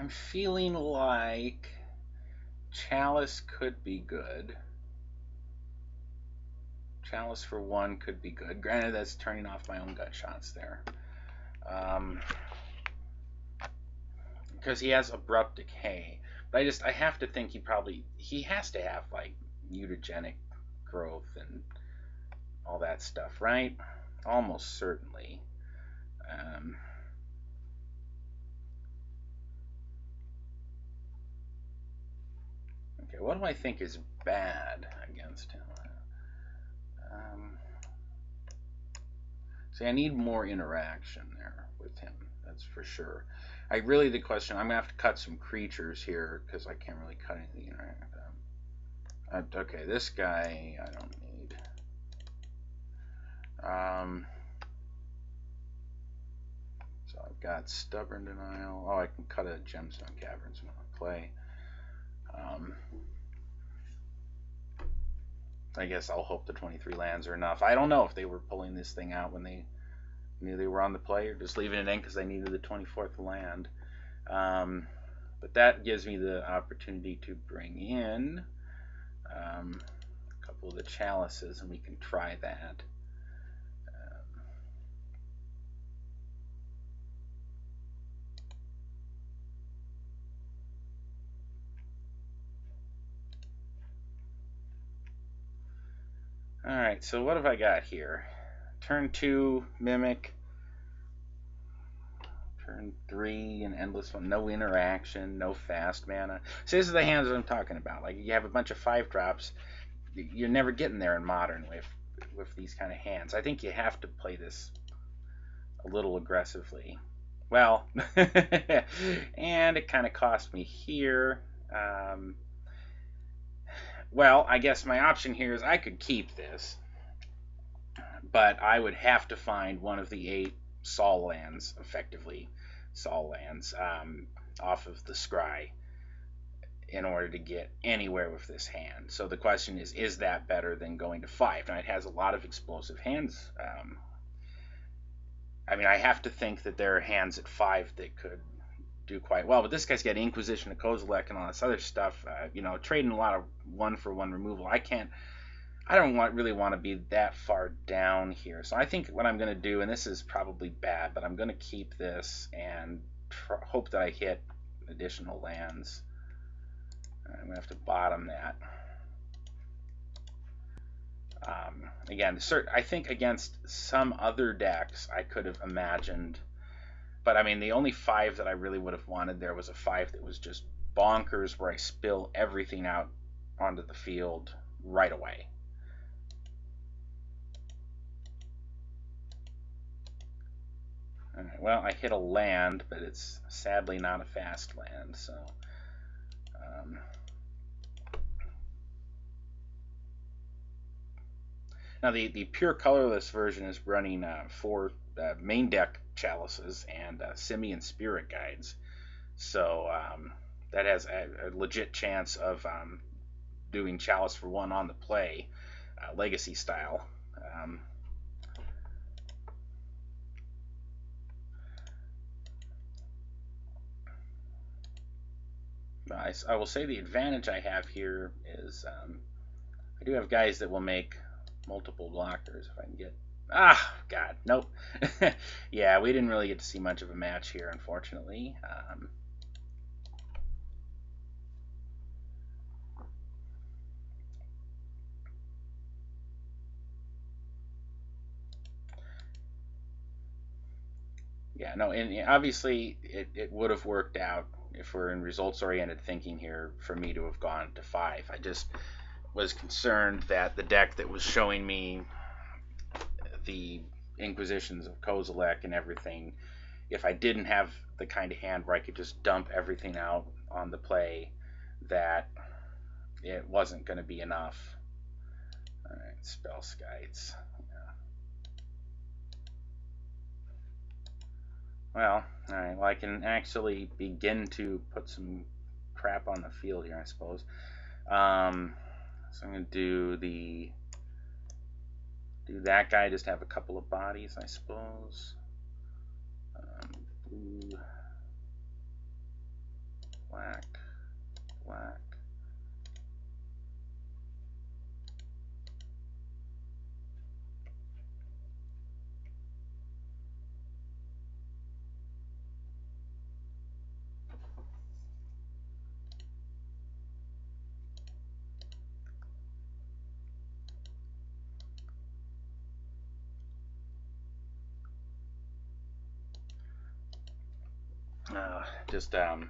feeling like Chalice could be good. Chalice for 1 could be good. Granted, that's turning off my own gut shots there. Because he has abrupt decay. But I have to think he has to have like mutagenic growth and all that stuff, right? Almost certainly. Okay, what do I think is bad against him? See, I need more interaction there with him. That's for sure. The question, I'm gonna have to cut some creatures here because I can't really cut anything. Okay, this guy I don't need. So I've got Stubborn Denial. Oh, I can cut a Gemstone Caverns when I play. I guess I'll hope the 23 lands are enough. I don't know if they were pulling this thing out when they knew they were on the play or just leaving it in because they needed the 24th land. But that gives me the opportunity to bring in a couple of the chalices, and we can try that. Alright, so what have I got here? Turn 2, Mimic. Turn 3, an endless one. No interaction, no fast mana. So these are the hands that I'm talking about. Like, you have a bunch of 5-drops. You're never getting there in Modern with these kind of hands. I think you have to play this a little aggressively. well, and it kind of cost me here. Well, I guess my option here is I could keep this, but I would have to find one of the 8 Sol lands, effectively Sol lands, off of the scry in order to get anywhere with this hand. So the question is that better than going to 5? Now, it has a lot of explosive hands. I mean, I have to think that there are hands at 5 that could do quite well, but this guy's got Inquisition of Kozilek and all this other stuff. You know, trading a lot of 1-for-1 removal. I don't really want to be that far down here. So I think what I'm going to do, and this is probably bad, but I'm going to keep this and hope that I hit additional lands. I'm going to have to bottom that. Again, I think against some other decks I could have imagined, but I mean the only 5 that I really would have wanted there was a 5 that was just bonkers, where I spill everything out onto the field right away. Alright, well, I hit a land, but it's sadly not a fast land, so now the pure colorless version is running 4 main deck chalices and Simian Spirit Guides, so that has a legit chance of doing chalice for 1 on the play, legacy style. I will say the advantage I have here is I do have guys that will make multiple blockers if I can get... Ah, God, nope. Yeah, we didn't really get to see much of a match here, unfortunately. Yeah, no, and obviously it would have worked out if we're in results-oriented thinking here for me to have gone to 5. I just was concerned that the deck that was showing me the Inquisitions of Kozilek and everything, if I didn't have the kind of hand where I could just dump everything out on the play, that it wasn't going to be enough. Alright, Spell Skites. Well, alright, well I can actually begin to put some crap on the field here, I suppose. So I'm going to do that guy, just have a couple of bodies, I suppose. Blue, black, black.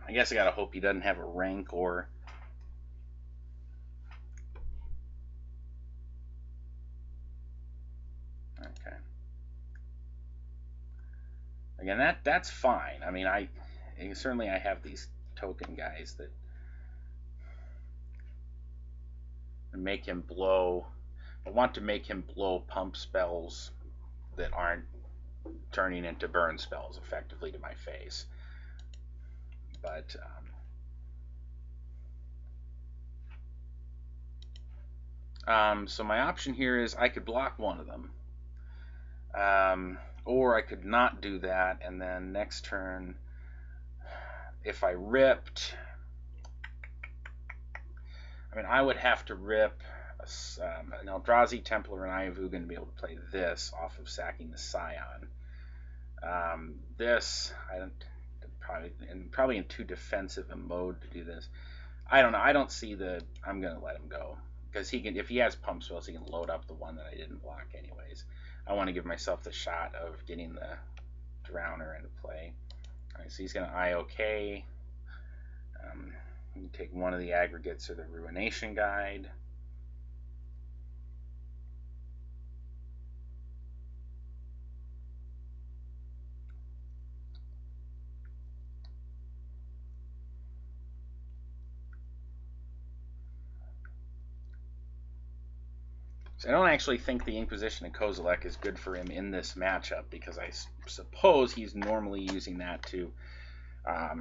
I guess I gotta hope he doesn't have a rank or... Okay. Again, that's fine. I mean, certainly I have these token guys that make him blow. I want to make him blow pump spells that aren't turning into burn spells effectively to my face. But so my option here is I could block one of them, or I could not do that, and then next turn, if I ripped, I mean, I would have to rip an Eldrazi, Templar, and Ayavugan to be able to play this off of sacking the Scion. This, I don't probably in too defensive a mode to do this. I don't know. I don't see I'm gonna let him go because he can. If he has pump spells, he can load up the one that I didn't block anyways. I want to give myself the shot of getting the Drowner into play. All right, so he's gonna IOK. You take one of the aggregates or the Ruination Guide. So I don't actually think the Inquisition of Kozilek is good for him in this matchup, because I suppose he's normally using that to I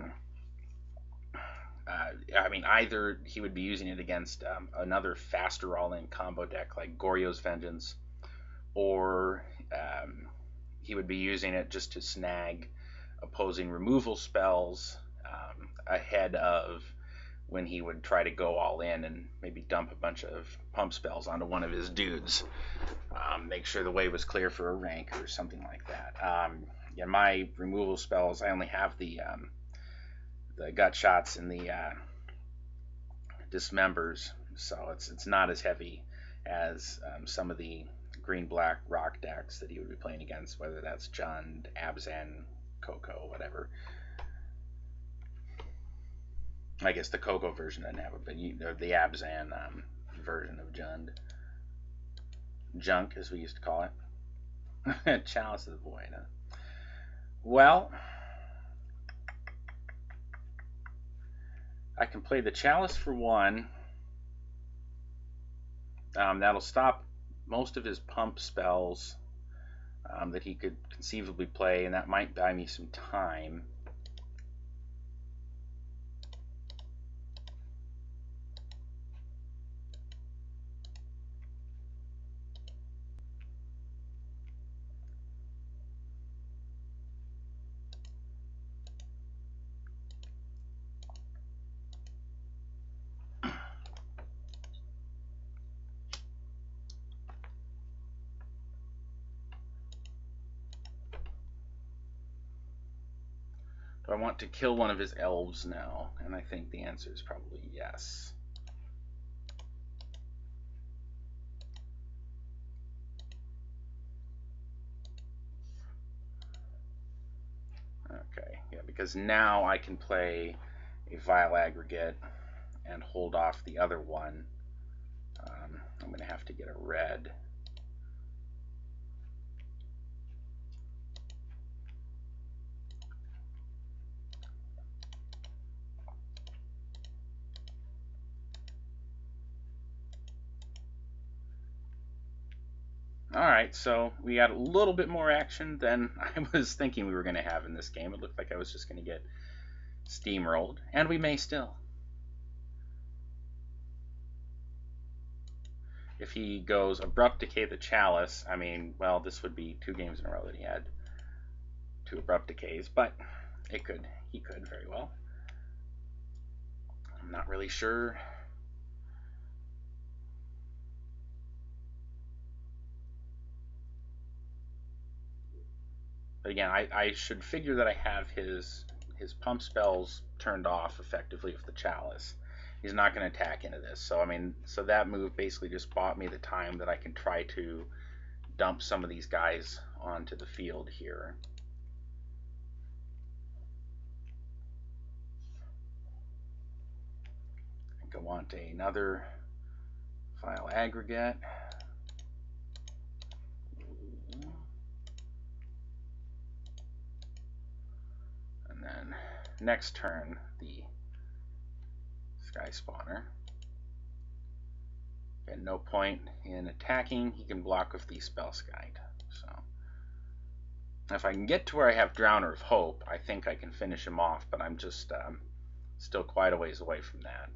mean, either he would be using it against another faster all-in combo deck like Goryo's Vengeance, or he would be using it just to snag opposing removal spells ahead of when he would try to go all in and maybe dump a bunch of pump spells onto one of his dudes. Make sure the way was clear for a rank or something like that. Yeah, my removal spells, I only have the gut shots and the dismembers, so it's not as heavy as some of the green-black rock decks that he would be playing against, whether that's Jund, Abzan, Coco, whatever. I guess the Coco version doesn't have it, but the Abzan version of Jund. Junk, as we used to call it. Chalice of the Void. Huh? Well, I can play the Chalice for one. That'll stop most of his pump spells that he could conceivably play, and that might buy me some time. Do I want to kill one of his elves now? And I think the answer is probably yes. Okay, yeah, because now I can play a Vile Aggregate and hold off the other one. I'm going to have to get a red. Alright, so we got a little bit more action than I was thinking we were going to have in this game. It looked like I was just going to get steamrolled, and we may still. If he goes Abrupt Decay the Chalice, I mean, well, this would be 2 games in a row that he had 2 Abrupt Decays, but he could very well. I'm not really sure. But again, I should figure that I have his pump spells turned off effectively with the Chalice. He's not going to attack into this. So, I mean, so that move basically just bought me the time that I can try to dump some of these guys onto the field here. I think I want another Vile Aggregate. And then next turn, the Sky Spawner. At no point in attacking, he can block with the Spellskite. So, if I can get to where I have Drowner of Hope, I think I can finish him off, but I'm just still quite a ways away from that.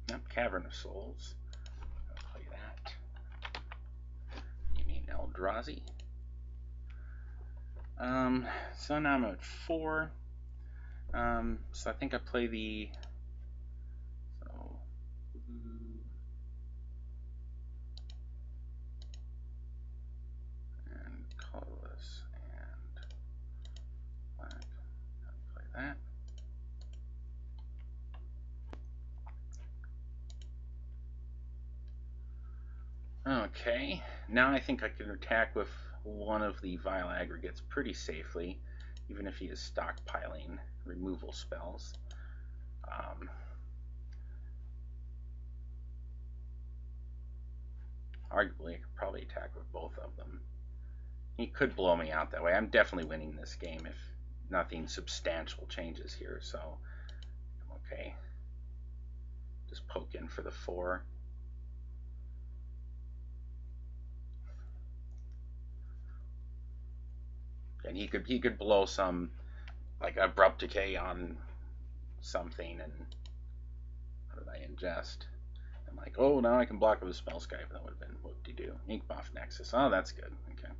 Yep, Cavern of Souls. I'll play that. You mean Eldrazi? So now I'm at 4. So I think I play the and colorless and black. I'll play that. Okay, now I think I can attack with one of the Vile Aggregates pretty safely, even if he is stockpiling removal spells. Arguably, I could probably attack with both of them. He could blow me out that way. I'm definitely winning this game if nothing substantial changes here, so Okay. Just poke in for the 4. And he could blow some like abrupt decay on something, and what did I ingest? I'm like, oh, now I can block with a spell Skype. That would have been whoop-de-doo. Ink buff Nexus. Oh, that's good. Okay.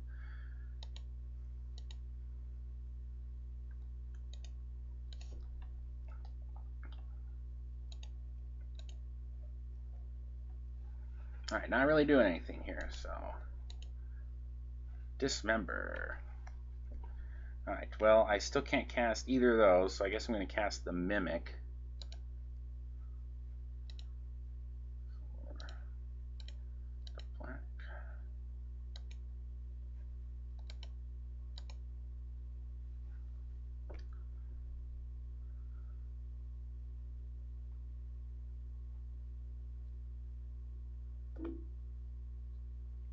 Alright, not really doing anything here, so dismember. Alright, well, I still can't cast either of those, so I guess I'm going to cast the Mimic. Black.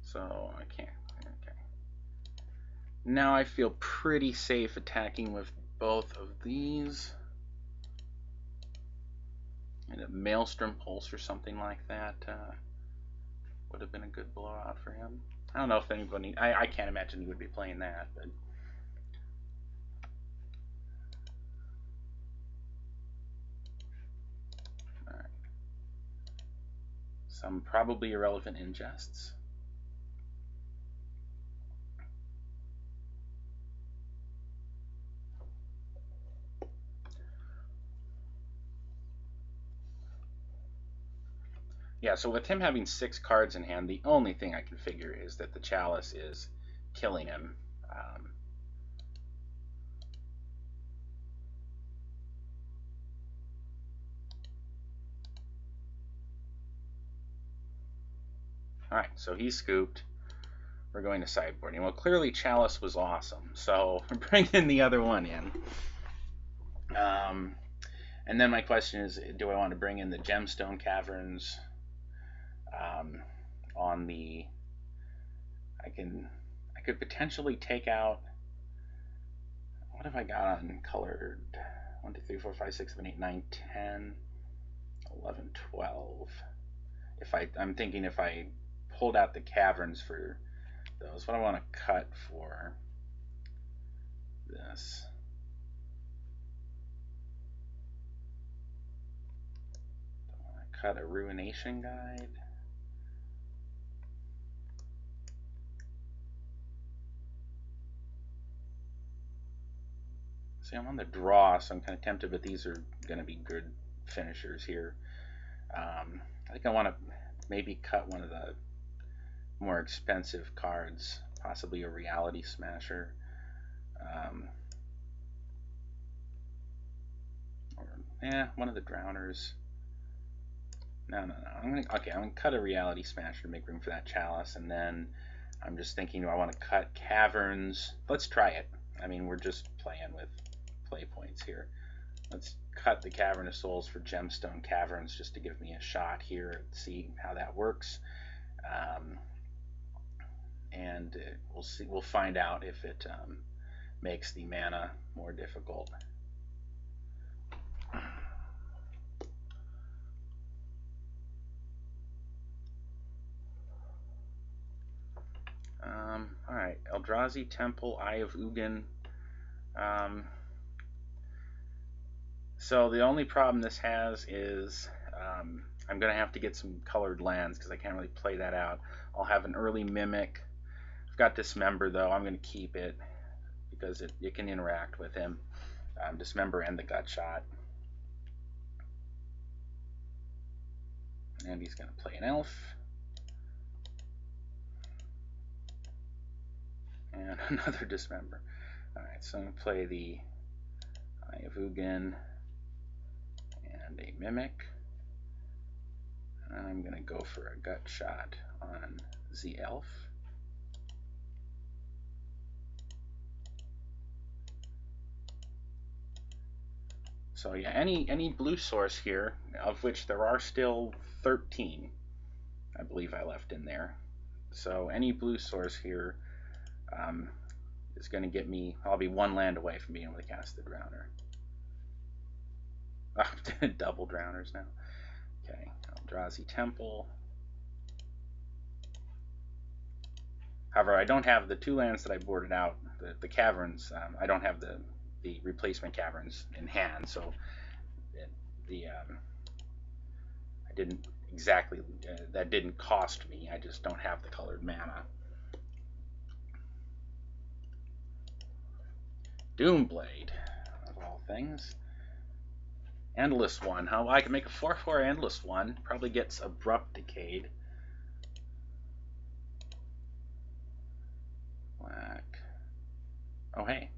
So I can't. Okay. Now I feel pretty safe attacking with both of these. And a Maelstrom Pulse or something like that would have been a good blowout for him. I don't know if anybody. I can't imagine he would be playing that, but. Alright. Some probably irrelevant ingests. Yeah, so with him having 6 cards in hand, the only thing I can figure is that the Chalice is killing him. Alright, so he's scooped. We're going to sideboarding. Well, clearly Chalice was awesome, so we're bringing the other one in. And then my question is, do I want to bring in the Gemstone Caverns on the... I could potentially take out... What have I got on colored? 1, 2, 3, 4, 5, 6, 7, 8, 9, 10, 11, 12. I'm thinking if I pulled out the caverns for those, what I want to cut for this. I want to cut a Ruination Guide. See, I'm on the draw, so I'm kind of tempted, but these are going to be good finishers here. I think I want to maybe cut one of the more expensive cards, possibly a Reality Smasher. Or one of the Drowners. No. I'm gonna cut a Reality Smasher to make room for that Chalice, and then I'm just thinking, do I want to cut Caverns? Let's try it. I mean, we're just playing with play points here. Let's cut the Cavern of Souls for Gemstone Caverns just to give me a shot here and see how that works. And we'll see. We'll find out if it makes the mana more difficult. All right, Eldrazi Temple, Eye of Ugin. So the only problem this has is I'm going to have to get some colored lands because I can't really play that out. I'll have an early Mimic. I've got Dismember, though. I'm going to keep it because it can interact with him. Dismember and the Gut Shot. And he's going to play an Elf. And another Dismember. Alright, so I'm going to play the Eye of Ugin and a Mimic. I'm going to go for a Gut Shot on the Elf. So yeah, any blue source here, of which there are still 13, I believe I left in there. So any blue source here is going to get me, I'll be 1 land away from being able to cast the Drowner. Double drowners now. Okay, Eldrazi Temple. However, I don't have the 2 lands that I boarded out, the caverns. I don't have the replacement caverns in hand, so I didn't exactly, that didn't cost me. I just don't have the colored mana. Doomblade, of all things. Endless One. How I can make a 4/4 Endless One. Probably gets Abrupt Decayed. Black. Oh, hey.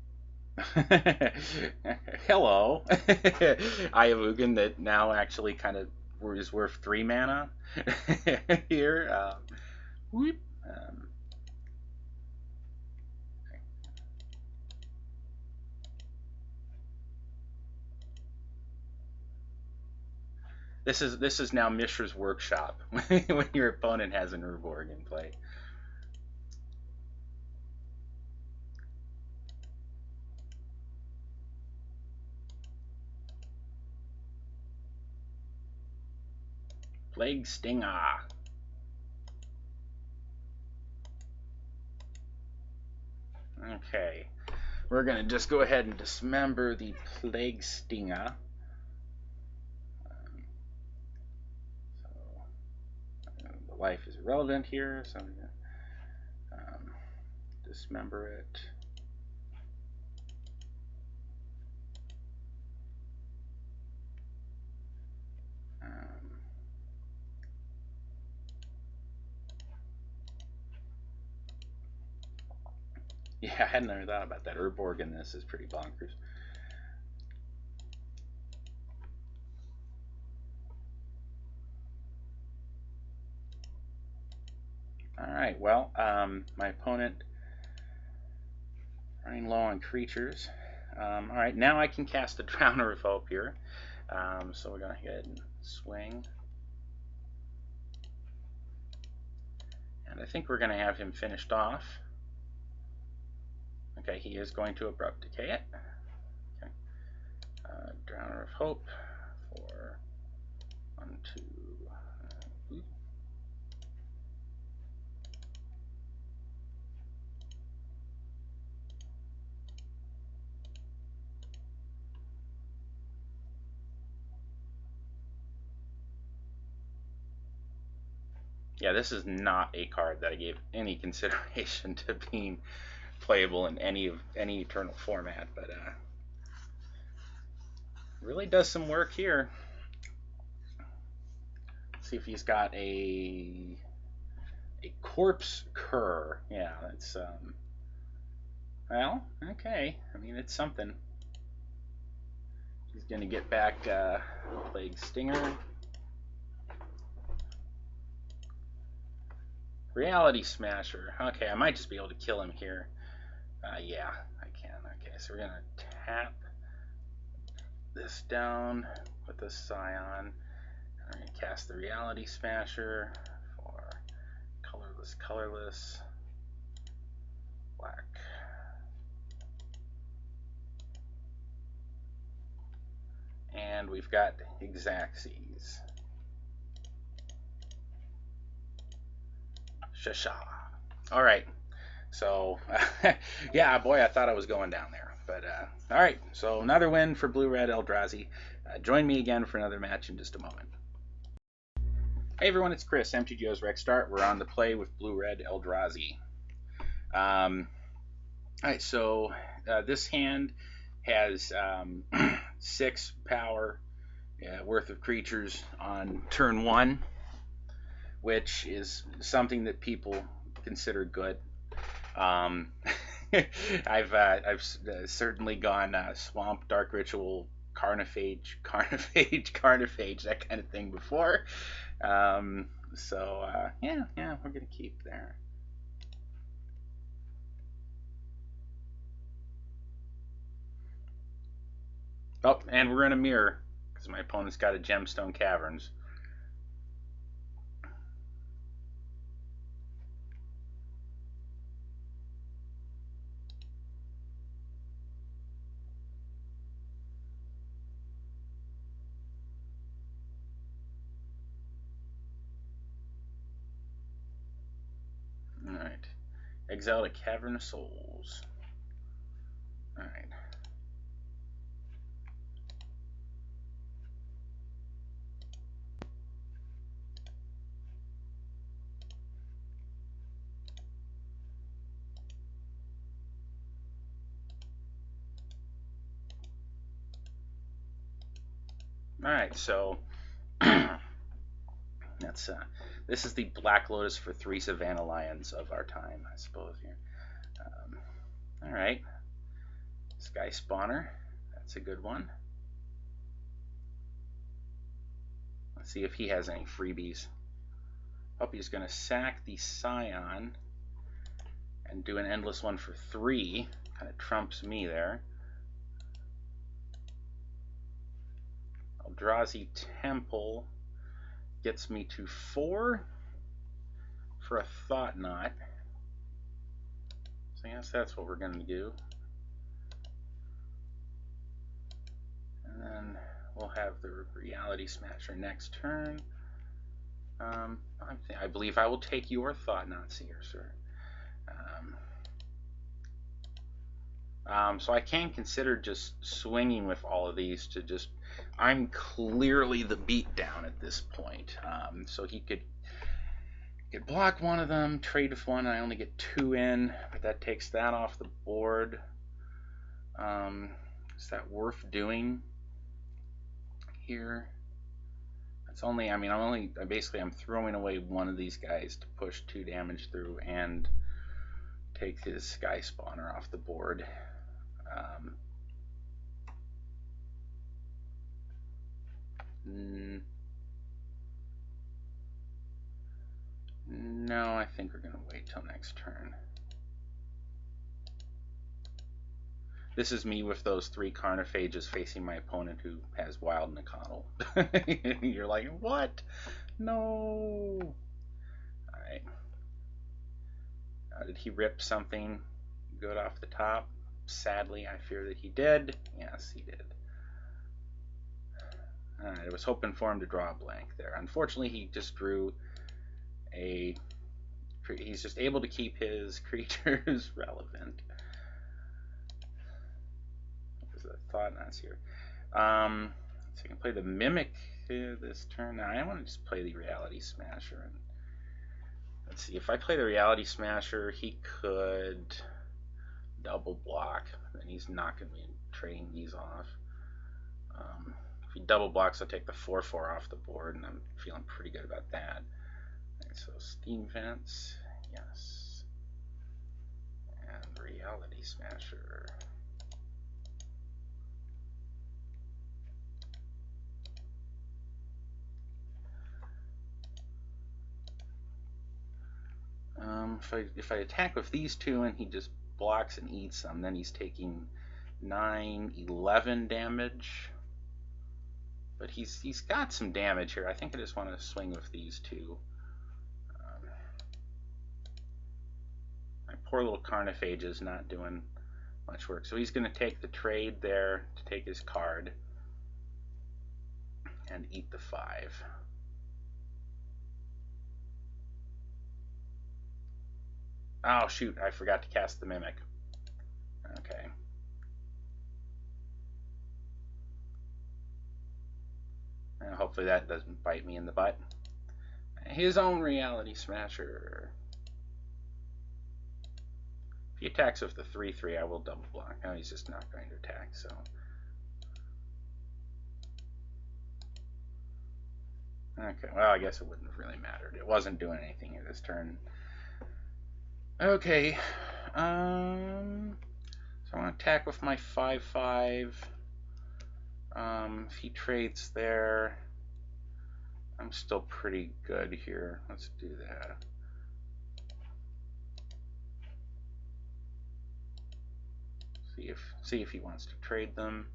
Hello. I have Ugin that now actually kind of is worth 3 mana here. Whoop. This is now Mishra's Workshop when your opponent has an Urborg in play. Plague Stinger. Okay, we're gonna just go ahead and dismember the Plague Stinger. The life is irrelevant here, so I'm gonna dismember it. Yeah, I hadn't ever thought about that. Urborg in this is pretty bonkers. Alright, well, my opponent running low on creatures. Alright, now I can cast a Drowner of Hope here. So we're going to go ahead and swing. And I think we're going to have him finished off. Okay, he is going to Abrupt Decay it. Okay. Drowner of Hope for 1, 2. Yeah, this is not a card that I gave any consideration to being playable in any Eternal format, but really does some work here. Let's see if he's got a Corpse Cur. Yeah, that's well, okay. I mean, it's something. He's gonna get back Plague Stinger. Reality Smasher. Okay, I might just be able to kill him here. Yeah, I can. Okay, so we're gonna tap this down, put this Scion, and we're gonna cast the Reality Smasher for colorless, black. And we've got Xaxes. Shasha. All right. So, yeah, boy, I thought I was going down there. But, all right. So, another win for Blue-Red Eldrazi. Join me again for another match in just a moment. Hey, everyone, it's Chris, MTGO's RexDart. We're on the play with Blue-Red Eldrazi. All right, so this hand has 6 power worth of creatures on turn 1, which is something that people consider good. I've certainly gone Swamp, Dark Ritual, Carnifage, that kind of thing before. So yeah, we're gonna keep there. Oh, and we're in a mirror because my opponent's got a Gemstone Caverns. Alright. Exile to Cavern of Souls. Alright. Alright, so that's this is the Black Lotus for 3 Savannah Lions of our time, I suppose. Here. Alright. Sky Spawner. That's a good one. Let's see if he has any freebies. Hope he's going to sack the Scion and do an endless one for 3. Kind of trumps me there. Eldrazi Temple gets me to 4 for a Thought Knot. So I guess that's what we're going to do. And then we'll have the Reality Smasher next turn. I believe I will take your Thought Knot Seer, sir. So I can consider just swinging with all of these to just... I'm clearly the beatdown at this point. So he could block one of them, trade with one, I only get 2 in, but that takes that off the board. Is that worth doing here? It's only, I mean, I'm throwing away one of these guys to push 2 damage through and take his Sky Spawner off the board. No, I think we're going to wait till next turn. This is me with those 3 Carnophages facing my opponent who has Wild Nakano. You're like, what? No. Alright. Did he rip something good off the top? Sadly, I fear that he did. Yes, he did. I was hoping for him to draw a blank there. Unfortunately, he just drew a... He's just able to keep his creatures relevant. There's the Thought Knots here. So I can play the Mimic this turn. Now, I want to just play the Reality Smasher. And let's see, if I play the Reality Smasher, he could double block. Then he's not going to be trading these off. If he double blocks, I'll take the 4/4 off the board, and I'm feeling pretty good about that. Right, so Steam Vents, yes. And Reality Smasher. If I attack with these 2 and he just blocks and eats them, then he's taking 9, 11 damage. But he's got some damage here. I think I just want to swing with these 2. My poor little Carnophage is not doing much work. So he's going to take the trade there to take his card and eat the 5. Oh shoot, I forgot to cast the Mimic. Okay. Hopefully that doesn't bite me in the butt. His own Reality Smasher. If he attacks with the 3/3, I will double block. No, he's just not going to attack, so. Okay, well, I guess it wouldn't have really mattered. It wasn't doing anything in this turn. Okay, so I'm going to attack with my 5/5. If he trades there, I'm still pretty good here. Let's do that. See if he wants to trade them.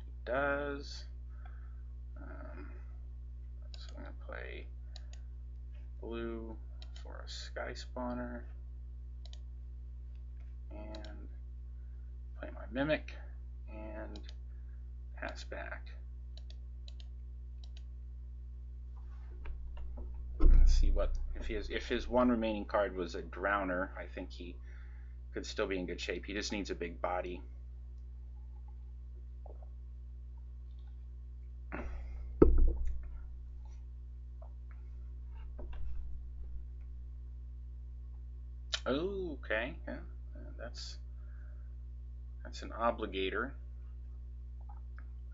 He does. So I'm going to play blue for a Sky Spawner and play my Mimic and pass back. see what if his one remaining card was a Drowner. I think he could still be in good shape. He just needs a big body. Oh, okay, yeah, that's an obligator.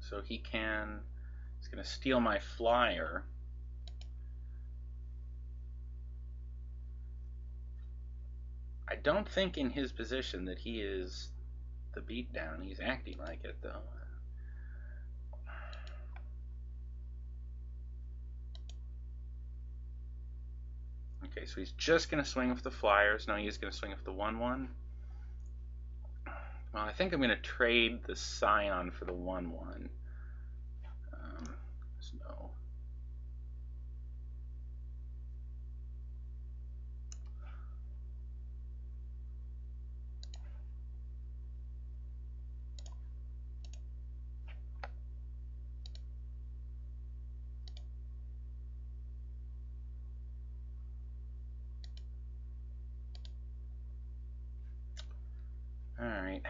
So he's going to steal my flyer. I don't think in his position that he is the beatdown. He's acting like it, though. Okay, so he's just going to swing with the flyers. No, he's going to swing with the 1/1. Well, I think I'm going to trade the Scion for the 1/1. So all right.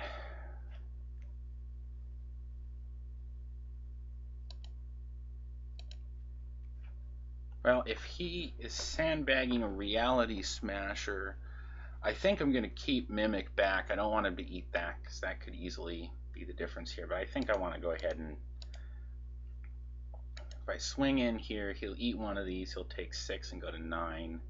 Well, if he is sandbagging a Reality Smasher, I think I'm going to keep Mimic back. I don't want him to eat that because that could easily be the difference here. But I think I want to go ahead and, if I swing in here, he'll eat one of these. He'll take 6 and go to 9.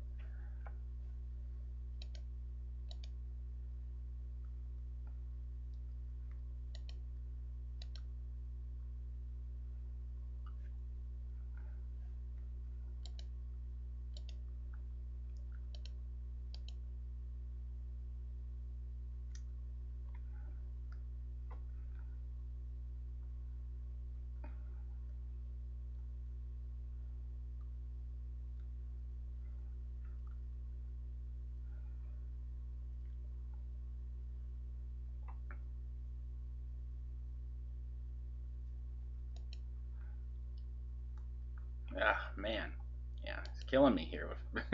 Ah, man. Yeah, it's killing me here with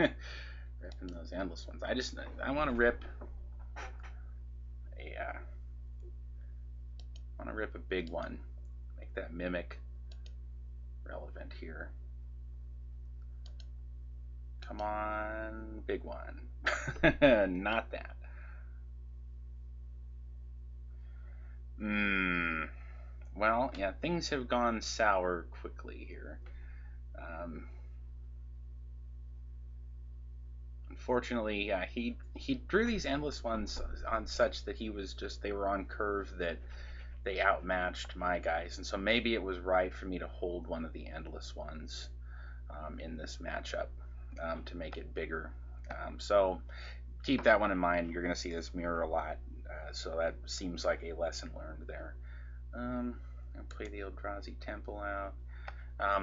ripping those endless ones. I want to rip a big one. Make that Mimic relevant here. Come on, big one. Not that. Well, yeah, things have gone sour quickly here. Unfortunately, yeah, he drew these endless ones on such that they were on curve that they outmatched my guys, and so maybe it was right for me to hold one of the endless ones in this matchup to make it bigger. So keep that one in mind. You're going to see this mirror a lot, so that seems like a lesson learned there. I'll play the Eldrazi Temple out.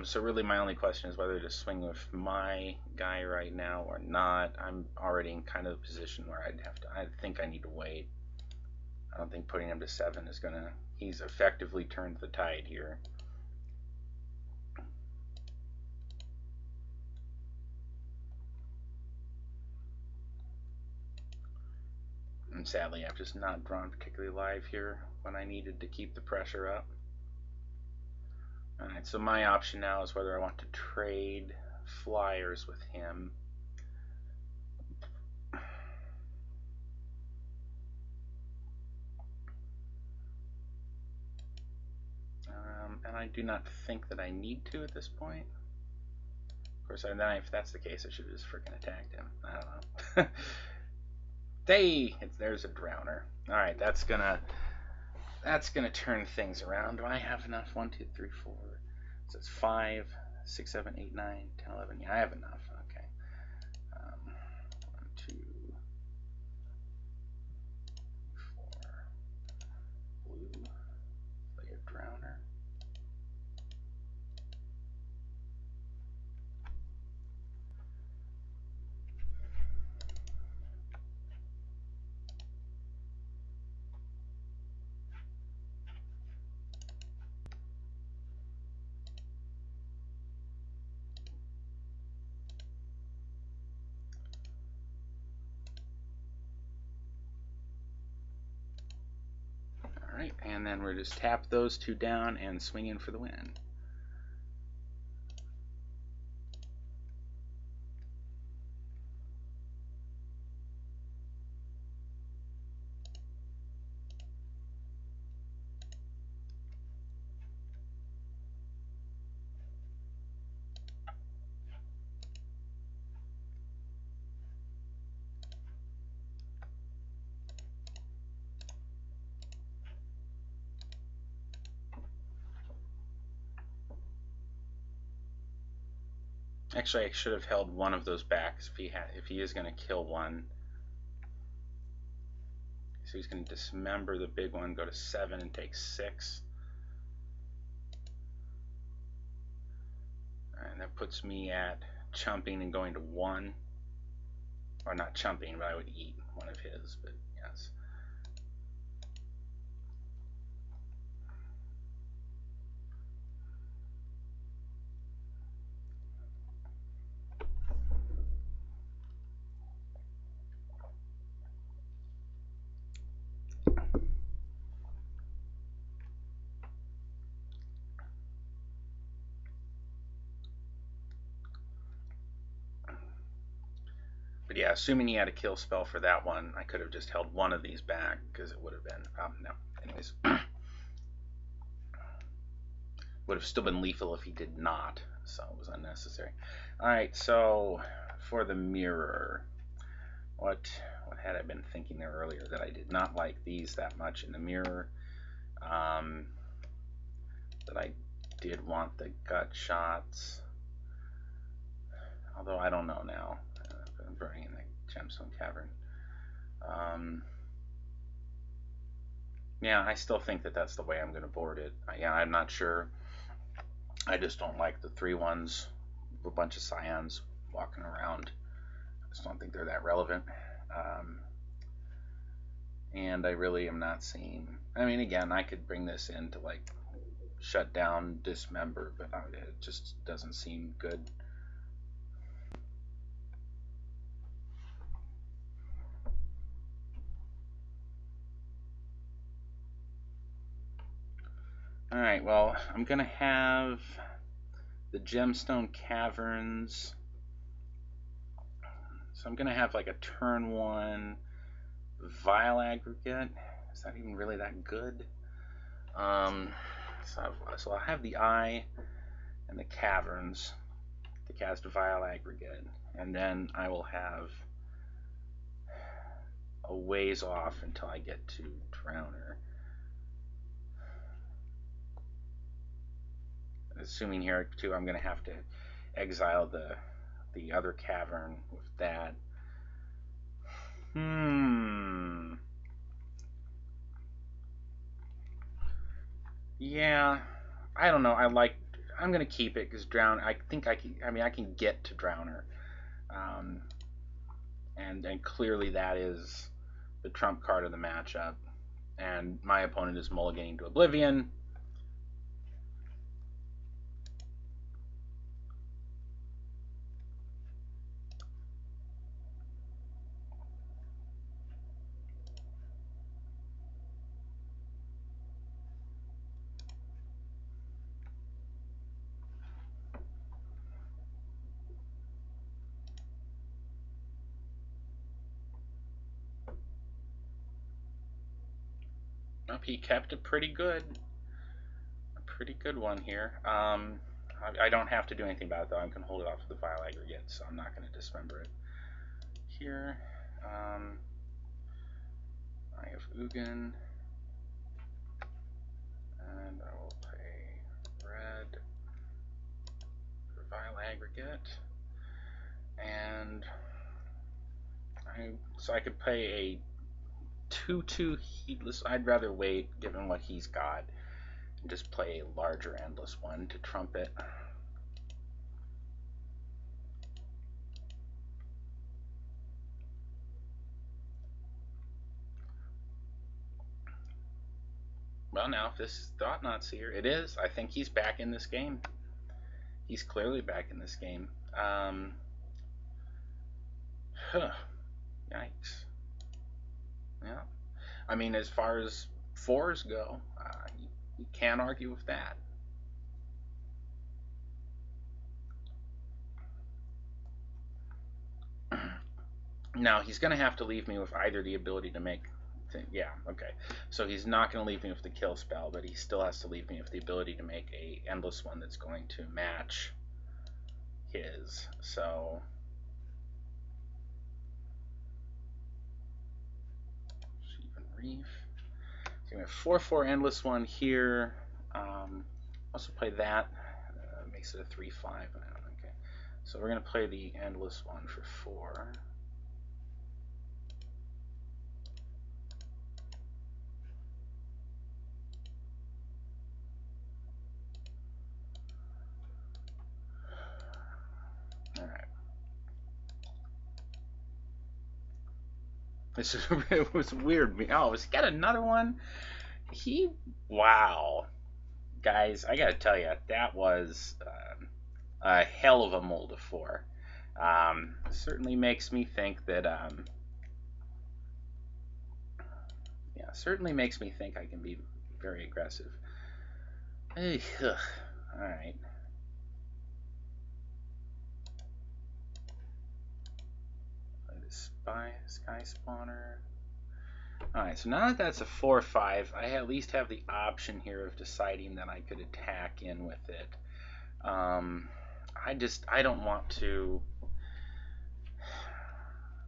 So really my only question is whether to swing with my guy right now or not. I'm already in kind of a position where I think I need to wait. I don't think putting him to 7 is gonna, he's effectively turned the tide here. And sadly I've just not drawn particularly live here when I needed to keep the pressure up. Alright, so my option now is whether I want to trade flyers with him. And I do not think that I need to at this point. Of course, then if that's the case, I should have just freaking attacked him. I don't know. There's a Drowner. All right, that's gonna turn things around. Do I have enough? 1, 2, 3, 4. So it's 5, 6, 7, 8, 9, 10, 11. Yeah, I have enough. Okay. 1, 2, 4. Blue. Play a Drowner. Alright, and then we're just tap those two down and swing in for the win. Actually, I should have held one of those back if he is going to kill one. So he's going to dismember the big one, go to 7 and take 6. And that puts me at chumping and going to 1. Or not chumping, but I would eat one of his, but yes. But yeah, assuming he had a kill spell for that one, I could have just held one of these back because it would have been, no, anyways. Would have still been lethal if he did not, so it was unnecessary. Alright, so for the mirror, what had I been thinking there earlier that I did not like these that much in the mirror? That I did want the gut shots, although I don't know now. I'm burning in the gemstone cavern. Yeah, I still think that that's the way I'm going to board it. Yeah, I'm not sure. I just don't like the 3/1s, a bunch of scions walking around. I just don't think they're that relevant. And I really am not seeing. I mean, again, I could bring this in to like shut down, dismember, but it just doesn't seem good. Alright, well, I'm going to have the gemstone caverns. So I'm going to have like a turn 1 vile aggregate. Is that even really that good? So I'll have the eye and the caverns to cast a vile aggregate, and then I will have a ways off until I get to Drowner. Assuming here too, I'm going to have to exile the other cavern with that. Yeah, I don't know. I'm gonna keep it because Drown. I think I can. I mean, I can get to Drowner, and clearly that is the trump card of the matchup. And my opponent is mulliganing to Oblivion. He kept a pretty good one here. I don't have to do anything about it though. I can hold it off with the vile aggregate, so I'm not going to dismember it here. I have Ugin, and I will pay red for vile aggregate, and so I could pay a 2/2 heedless. I'd rather wait, given what he's got, and just play a larger endless one to trump it. Well, now if this is Thought-Knot's here, it is. I think he's back in this game. He's clearly back in this game. Yikes. Yeah. I mean, as far as Fours go. You can't argue with that. Now, he's going to have to leave me with either the ability to make... Yeah, okay. So he's not going to leave me with the kill spell, but he still has to leave me with the ability to make a endless one that's going to match his. So... Reef. So we have 4/4 endless one here. Also play that. Makes it a 3/5. Okay. So we're going to play the endless one for 4. It was weird. Oh, has he got another one? Wow. Guys, I gotta tell you, that was a hell of a mold of 4. Certainly makes me think that, yeah, certainly makes me think I can be very aggressive. Alright. Sky Spawner. Alright, so now that that's a 4/5, I at least have the option here of deciding that I could attack in with it. I don't want to...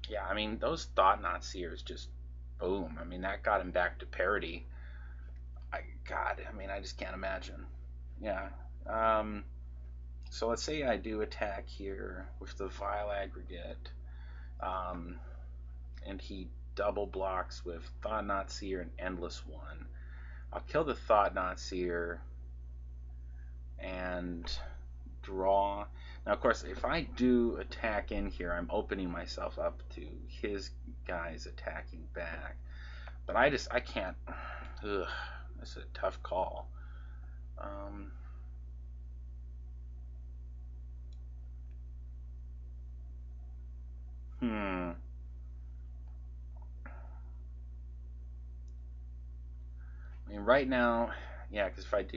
Yeah, I mean, those Thought-Knot Seers just, boom. I mean, that got him back to parity. God, I mean, I just can't imagine. Yeah. So let's say I do attack here with the Vile Aggregate. And he double blocks with Thought-Knot Seer and Endless One. I'll kill the Thought-Knot Seer and draw. Now, of course, if I do attack in here, I'm opening myself up to his guys attacking back. But I can't. Ugh, this is a tough call. I mean, right now, yeah, because if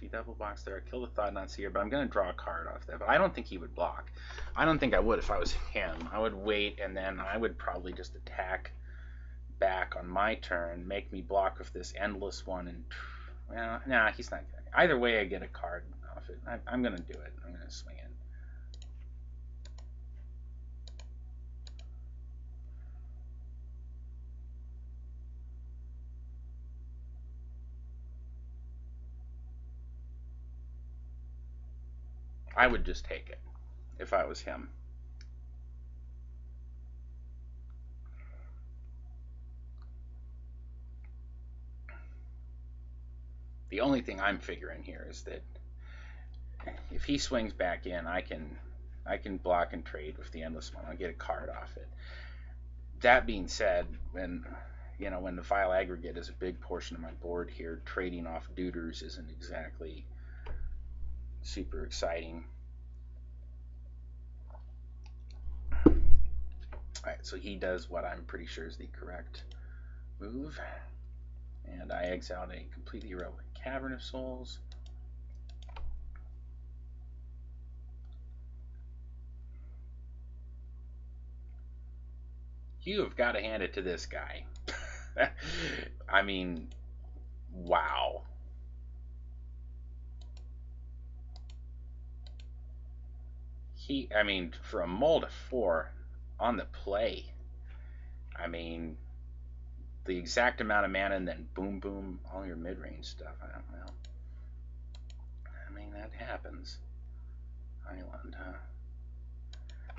he double blocks there, I kill the Thought-Knot Seer, but I'm going to draw a card off that. But I don't think he would block. I don't think I would if I was him. I would wait, and then I would probably just attack back on my turn, make me block with this Endless One, and, well, nah, he's not going to. Either way, I get a card off it. I'm going to do it. I'm going to swing it. I would just take it if I was him. The only thing I'm figuring here is that if he swings back in, I can block and trade with the Endless One. I'll get a card off it. That being said, when the Vile Aggregate is a big portion of my board here, trading off Duders isn't exactly super exciting. Alright, so he does what I'm pretty sure is the correct move. And I exile a completely irrelevant Cavern of Souls. You have got to hand it to this guy. I mean, wow. For a mold of 4 on the play, I mean, the exact amount of mana and then boom, boom, all your mid-range stuff. I don't know. I mean, that happens. Island, huh?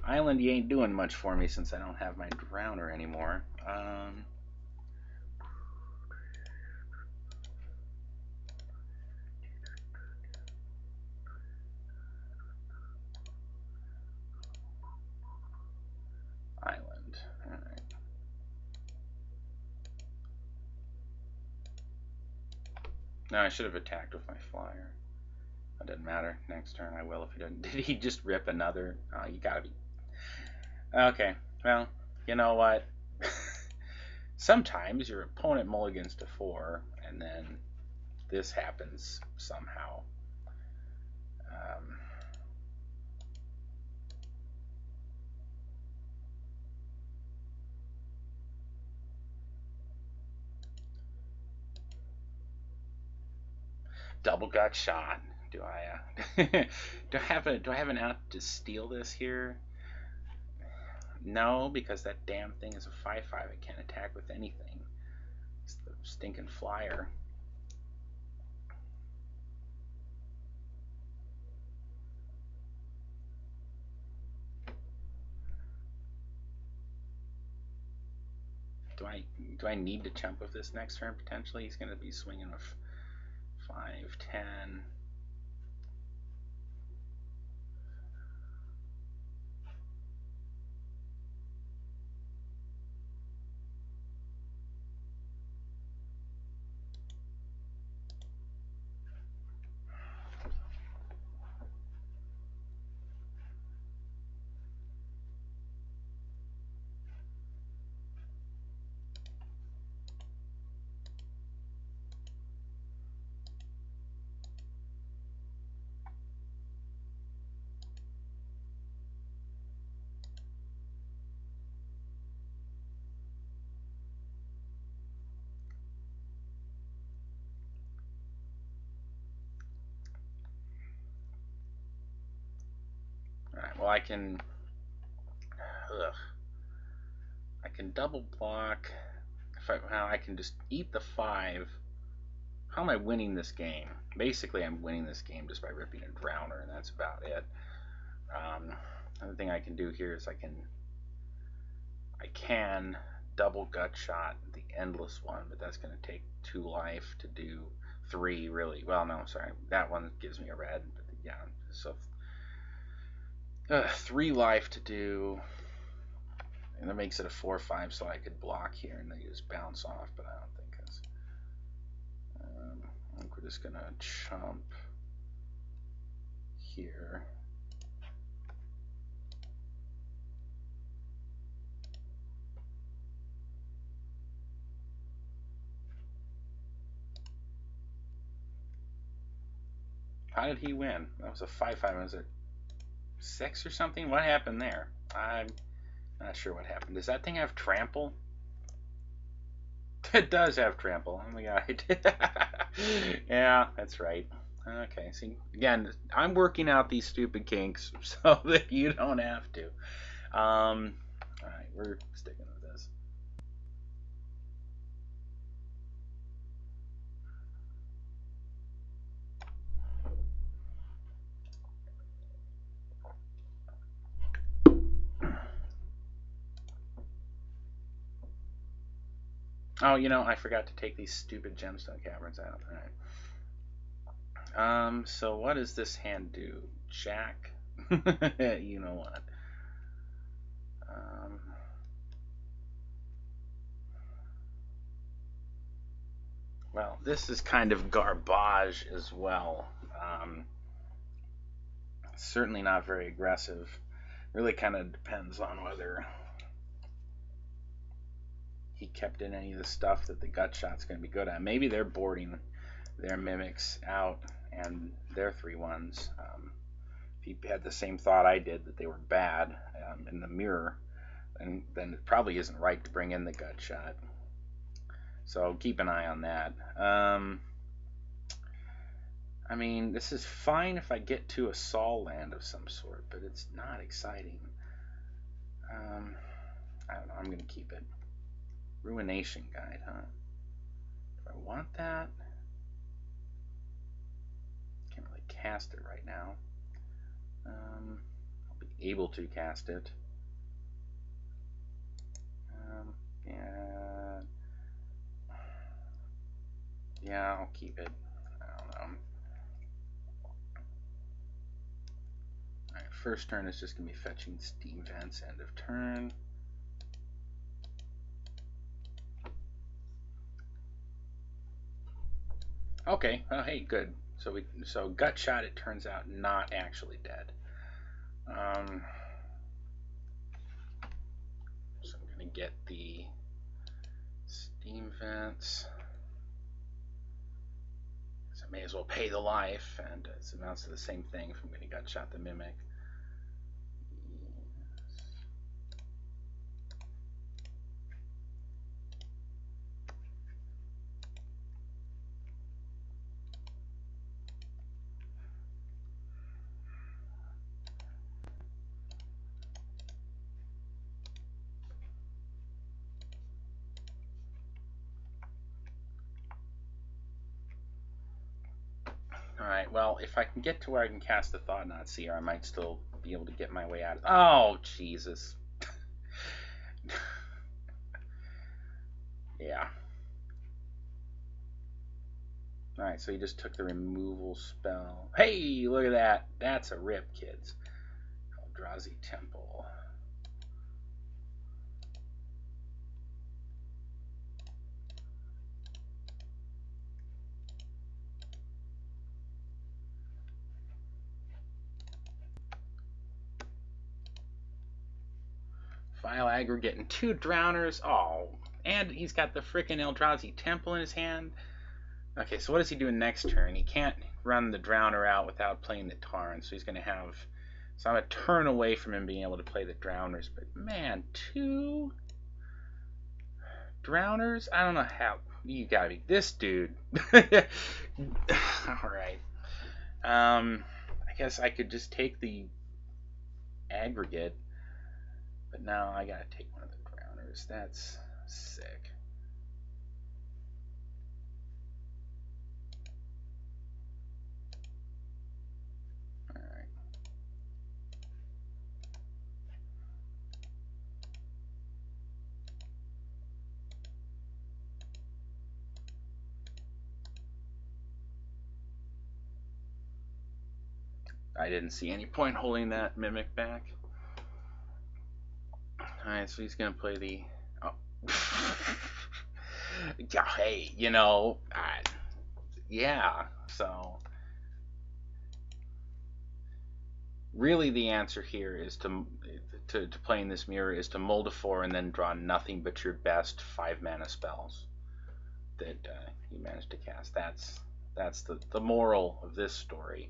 Island, you ain't doing much for me since I don't have my Drowner anymore. Island. Alright. No, I should have attacked with my flyer. That doesn't matter. Next turn I will if he doesn't. Did he just rip another? Oh, you gotta be... Okay, well, you know what? Sometimes your opponent mulligans to 4, and then this happens somehow. Double gut shot. Do I do I have an out to steal this here? No, because that damn thing is a 5/5. It can't attack with anything. It's the stinking flyer. Do I need to chump with this next turn potentially? He's going to be swinging with 5, 10. Alright, well I can double block. Well, I can just eat the 5. How am I winning this game? Basically, I'm winning this game just by ripping a Drowner, and that's about it. Another thing I can do here is I can double gut shot the endless one, but that's going to take 2 life to do 3, really. Well, no, sorry. That one gives me a red. But yeah, so 3 life to do, and that makes it a 4/5, so I could block here and they just bounce off, but I don't think that's. I think we're just going to chump here. How did he win? That was a 5/5. Was it 6 or something? What happened there? I'm not sure what happened. Does that thing have trample? It does have trample. Oh my god. Yeah, that's right. Okay, see, again, I'm working out these stupid kinks so that you don't have to. Alright, we're sticking with this. Oh, you know, I forgot to take these stupid gemstone caverns out. Alright. So what does this hand do? Jack? You know what? Well, this is kind of garbage as well. Certainly not very aggressive. Really kind of depends on whether he kept in any of the stuff that the gut shot's going to be good at. Maybe they're boarding their mimics out and their 3/1s. If he had the same thought I did, that they were bad in the mirror, then it probably isn't right to bring in the gut shot. So keep an eye on that. I mean, this is fine if I get to a Sol land of some sort, but it's not exciting. I don't know. I'm going to keep it. Ruination Guide, huh? Do I want that? Can't really cast it right now. I'll be able to cast it. Yeah, I'll keep it. I don't know. Alright, first turn is just going to be fetching Steam Vents, end of turn. Okay, well, hey, good. So gut shot, it turns out, not actually dead. So I'm going to get the Steam Vents. may as well pay the life, and it amounts to the same thing if I'm going to Gutshot the Mimic. Alright, well, if I can get to where I can cast the Thought-Knot Seer, I might still be able to get my way out of... Oh, Jesus. Yeah. Alright, so he just took the removal spell. Hey, look at that. That's a rip, kids. Eldrazi Temple. File Aggregate and 2 Drowners. Oh, and he's got the frickin' Eldrazi Temple in his hand. Okay, so what is he doing next turn? He can't run the Drowner out without playing the Tarn, so he's going to have... So I'm a turn away from him being able to play the Drowners, but man, 2 Drowners? I don't know how... You gotta be... This dude. Alright. I guess I could just take the Aggregate, but now I gotta take one of the Drowners. That's sick. Alright. I didn't see any point holding that Mimic back. Alright, so he's gonna play the... Oh. Hey, you know, yeah, so really the answer here is to playing this mirror is to mold a 4 and then draw nothing but your best 5 mana spells that you managed to cast. That's the moral of this story,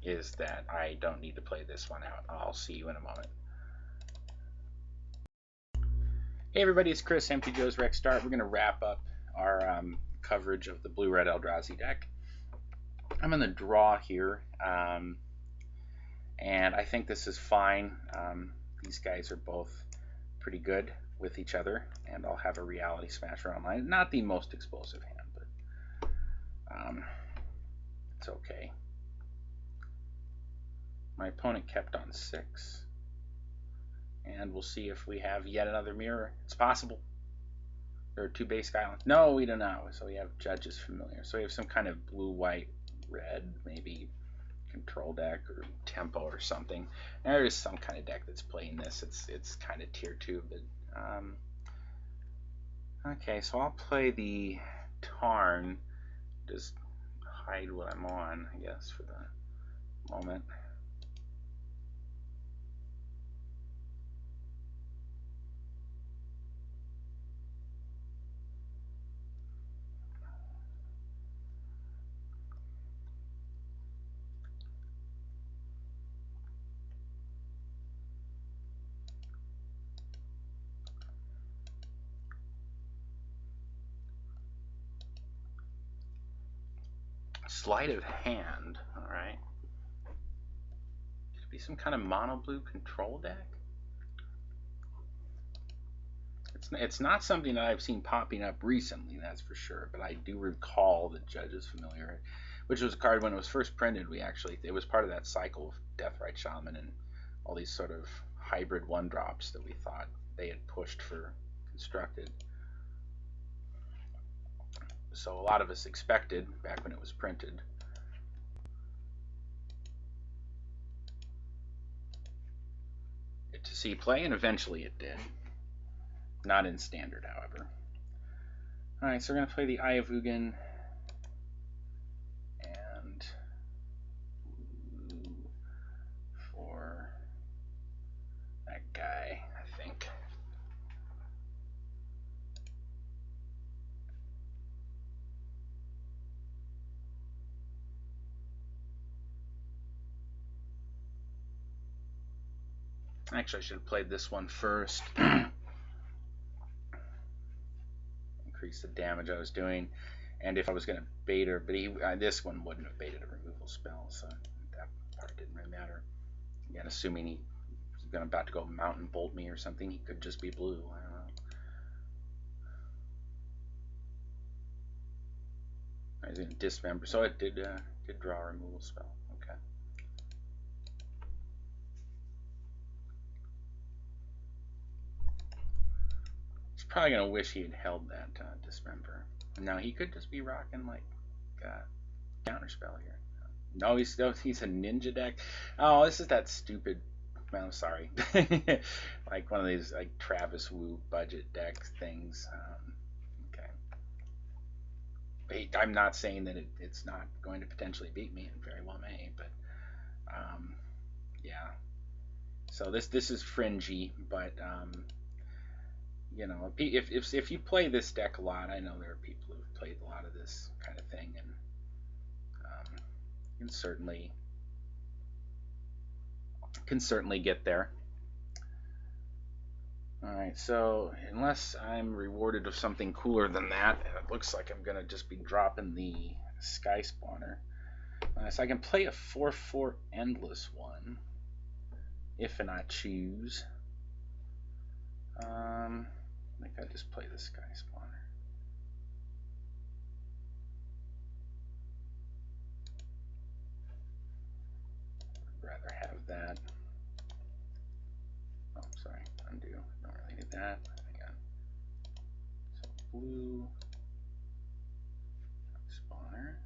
is that I don't need to play this one out. I'll see you in a moment. Hey everybody, it's Chris, MTGO's RexDart. We're going to wrap up our coverage of the Blue-Red Eldrazi deck. I'm in the draw here, and I think this is fine. These guys are both pretty good with each other, and I'll have a Reality Smasher online. Not the most explosive hand, but it's okay. My opponent kept on 6. And we'll see if we have yet another mirror. It's possible. There are 2 basic islands. No, we do not. So we have Judge's Familiar. So we have some kind of blue, white, red, maybe control deck or tempo or something. There is some kind of deck that's playing this. It's kind of tier 2, but okay. So I'll play the Tarn. Just hide what I'm on, I guess, for the moment. Sleight of Hand, alright. Could be some kind of mono blue control deck. It's not something that I've seen popping up recently, that's for sure, but I do recall the Judge's Familiar, which was a card when it was first printed. It was part of that cycle of Deathrite Shaman and all these sort of hybrid 1-drops that we thought they had pushed for Constructed. So a lot of us expected, back when it was printed, it to see play, and eventually it did. Not in Standard, however. Alright, so we're going to play the Eye of Ugin and for that guy, I think. Actually, I should have played this one first. Increase the damage I was doing, and if I was going to bait her, but this one wouldn't have baited a removal spell, so that part didn't really matter. Again, assuming he was about to go Mountain Bolt me or something, he could just be blue. I don't know. I was going to dismember, so it did draw a removal spell. Okay. He's probably going to wish he had held that dismember. Now he could just be rocking like counterspell here. No, he's a ninja deck. Oh, this is that stupid. Well, sorry, like one of these like Travis Wu budget deck things. Okay, I'm not saying that it's not going to potentially beat me. It very well may, but yeah. So this is fringy, but you know, if you play this deck a lot, I know there are people who've played a lot of this kind of thing, and can certainly get there. Alright, so unless I'm rewarded with something cooler than that, it looks like I'm going to just be dropping the Sky Spawner. So I can play a 4/4 Endless one, if and I choose. I think I just play the Sky Spawner. I'd rather have that. Oh, sorry, undo. Don't really need that. Again. So blue Spawner.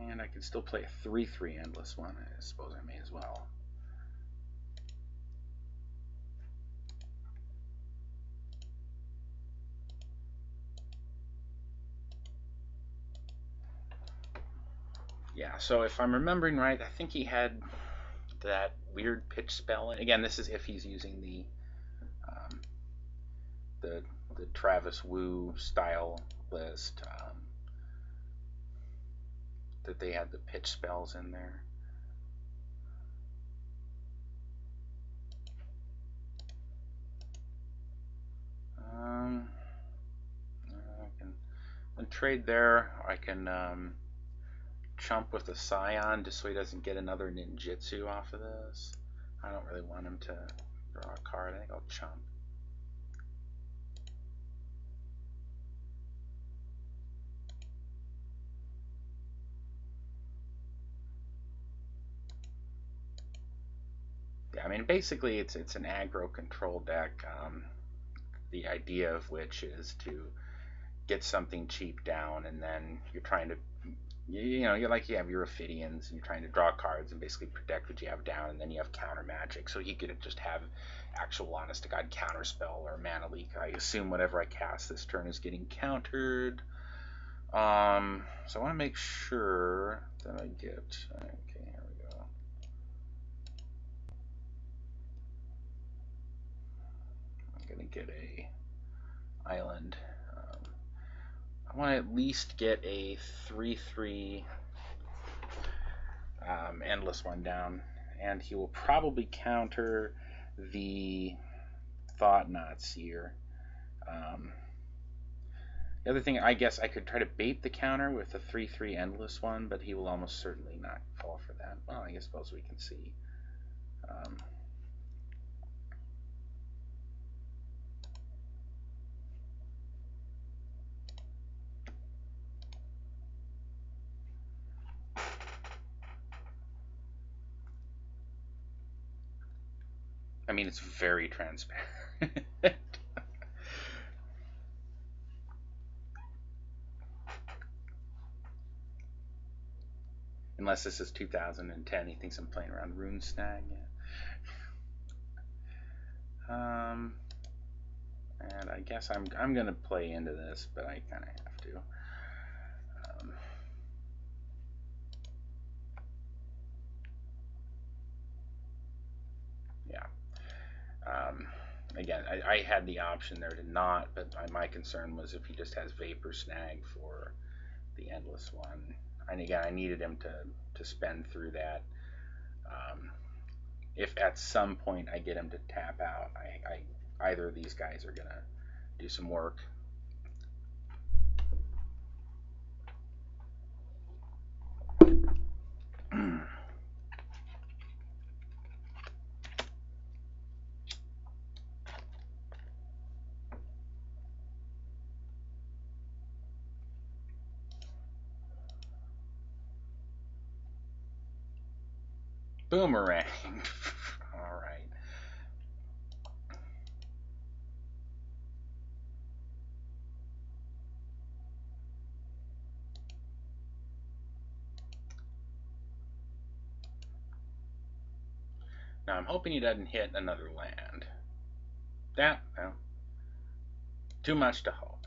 And I can still play a 3/3 Endless one. I suppose I may as well. Yeah, so if I'm remembering right, I think he had that weird pitch spell. And again, this is if he's using the Travis Wu style list, that they had the pitch spells in there. I can trade there. I can chump with the Scion just so he doesn't get another ninjutsu off of this. I don't really want him to draw a card. I think I'll chump. Yeah, I mean basically it's an aggro control deck. The idea of which is to get something cheap down, and then you're trying to, you know, you have your Ophidians, and you're trying to draw cards and basically protect what you have down, and then you have counter magic, so he could just have actual honest to god counter spell or mana leak. I assume whatever I cast this turn is getting countered. So I want to make sure that I get. Okay, here we go. I'm gonna get a island. I want to at least get a 3/3 endless one down, and he will probably counter the Thought-Knot Seer. The other thing, I guess I could try to bait the counter with a 3/3 endless one, but he will almost certainly not fall for that. Well, I suppose we can see. I mean, it's very transparent. Unless this is 2010, he thinks I'm playing around Rune Snag. Yeah. And I guess I'm gonna play into this, but I kind of have to. Yeah. Again, I had the option there to not, but my concern was if he just has Vapor Snag for the endless one. And again, I needed him to spend through that. if at some point I get him to tap out, either of these guys are gonna do some work. Boomerang. All right. Now I'm hoping he doesn't hit another land. That, well, too much to hope.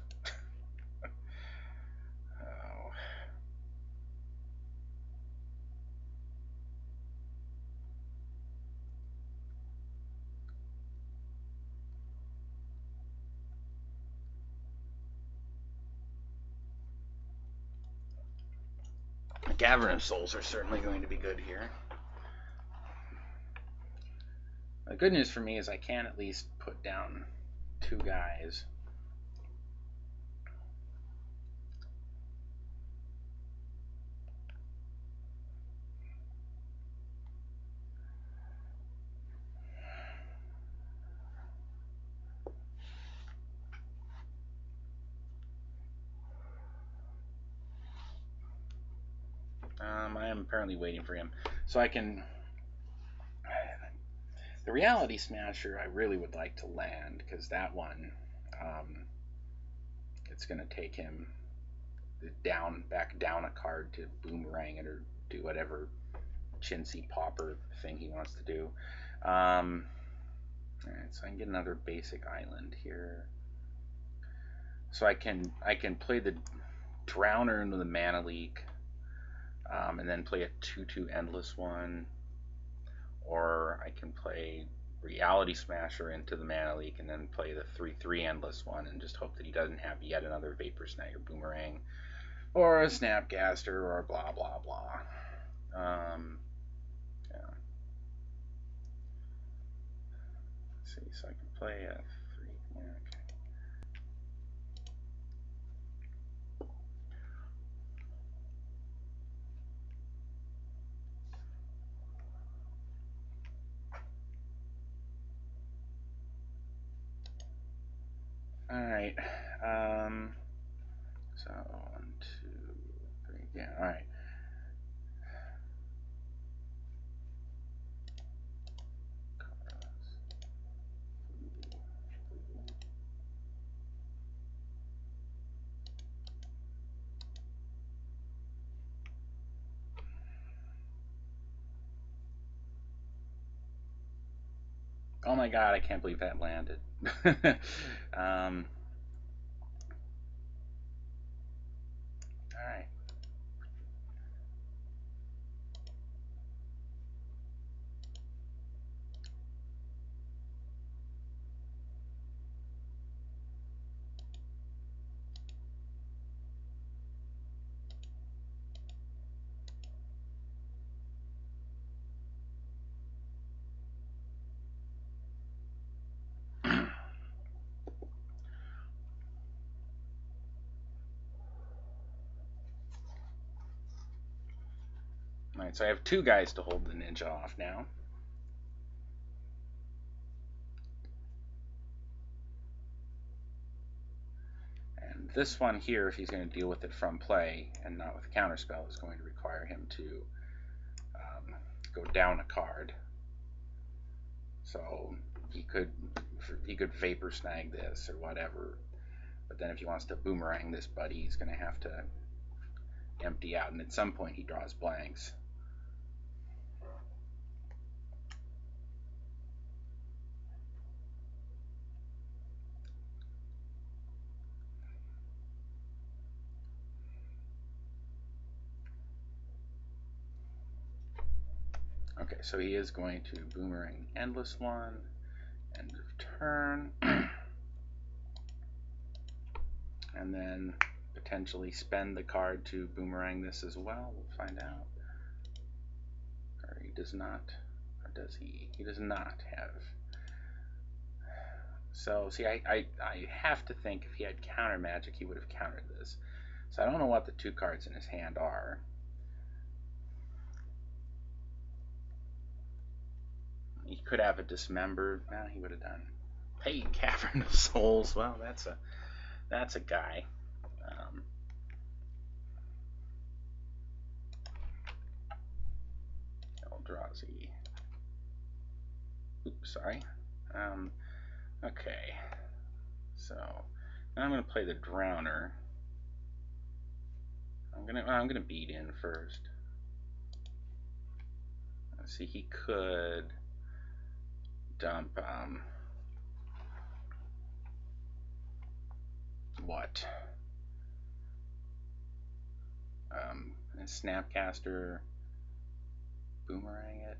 Oh. Cavern of Souls are certainly going to be good here. The good news for me is I can at least put down 2 guys. I am apparently waiting for him. So I can... The Reality Smasher I really would like to land, because that one, it's going to take him back down a card to boomerang it or do whatever chintzy popper thing he wants to do. Alright, so I can get another basic island here. So I can play the Drowner into the Mana Leak, and then play a 2/2 Endless one. Or I can play Reality Smasher into the Mana Leak and then play the 3/3 Endless one and just hope that he doesn't have yet another Vapor Snag or Boomerang or a Snapcaster or blah blah blah. Yeah. Let's see, so I can play a 3. Yeah, okay. Alright. So 1, 2, 3. Yeah, alright. Oh my god, I can't believe that landed. Alright. Alright, so I have 2 guys to hold the ninja off now. And this one here, if he's going to deal with it from play and not with counterspell, is going to require him to go down a card. So he could Vapor Snag this or whatever. But then if he wants to boomerang this buddy, he's going to have to empty out, and at some point he draws blanks. Okay, so he is going to boomerang the Endless one, end of turn, and then potentially spend the card to boomerang this as well. We'll find out. Or he does not. Or does he? He does not have. So, see, I have to think if he had counter magic, he would have countered this. So I don't know what the 2 cards in his hand are. He could have a Dismember. No, he would have done. Hey, Cavern of Souls. Well, that's a guy. Eldrazi. Oops, sorry. Okay. So now I'm gonna play the Drowner. I'm gonna beat in first. Let's see, he could dump what? Snapcaster, boomerang it.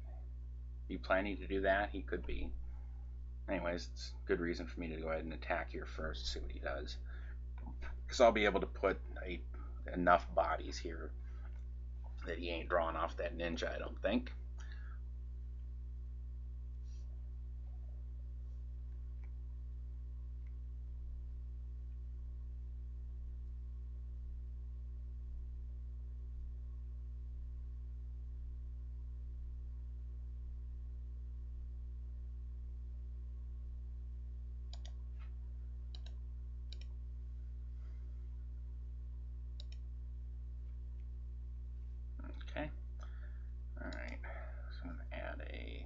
You planning to do that? He could be. Anyways, it's a good reason for me to go ahead and attack here first, see what he does. Because I'll be able to put enough bodies here that he ain't drawing off that ninja, I don't think. Okay. Alright. So I'm going to add a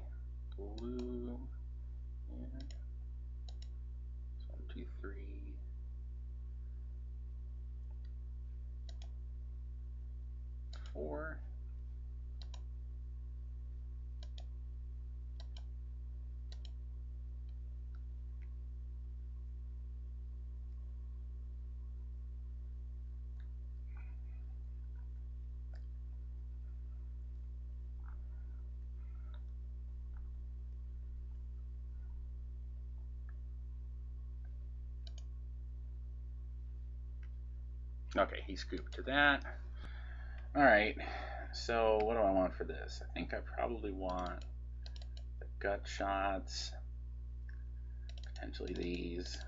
blue here. So 1, 2, 3. 4. Okay, he scooped to that. Alright, so what do I want for this? I think I probably want the gut shots, potentially these.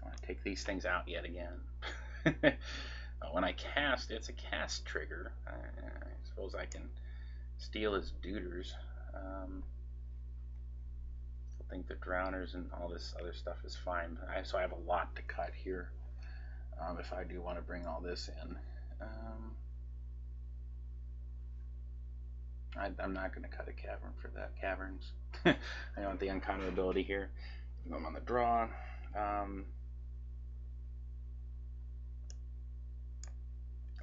I want to take these things out yet again. When I cast, it's a cast trigger. I suppose I can steal his duders. I think the drowners and all this other stuff is fine. So I have a lot to cut here if I do want to bring all this in. I'm not going to cut a cavern for that. Caverns. I want the uncounterability here. I'm on the draw. I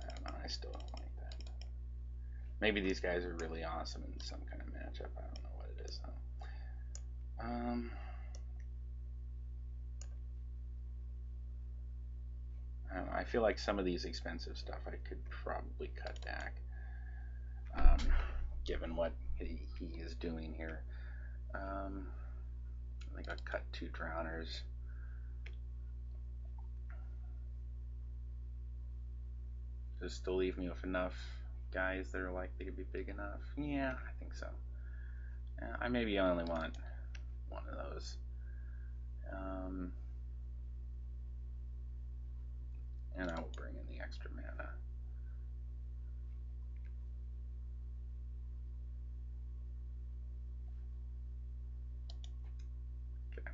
don't know. I still don't like that. Maybe these guys are really awesome in some kind of matchup. I don't know what it is. I don't know. I feel like some of these expensive stuff I could probably cut back, given what he is doing here. I think I'll cut 2 drowners. Does still leave me with enough guys that are likely to be big enough? Yeah, I think so. I maybe only want one of those. And I will bring in the extra mana. Okay.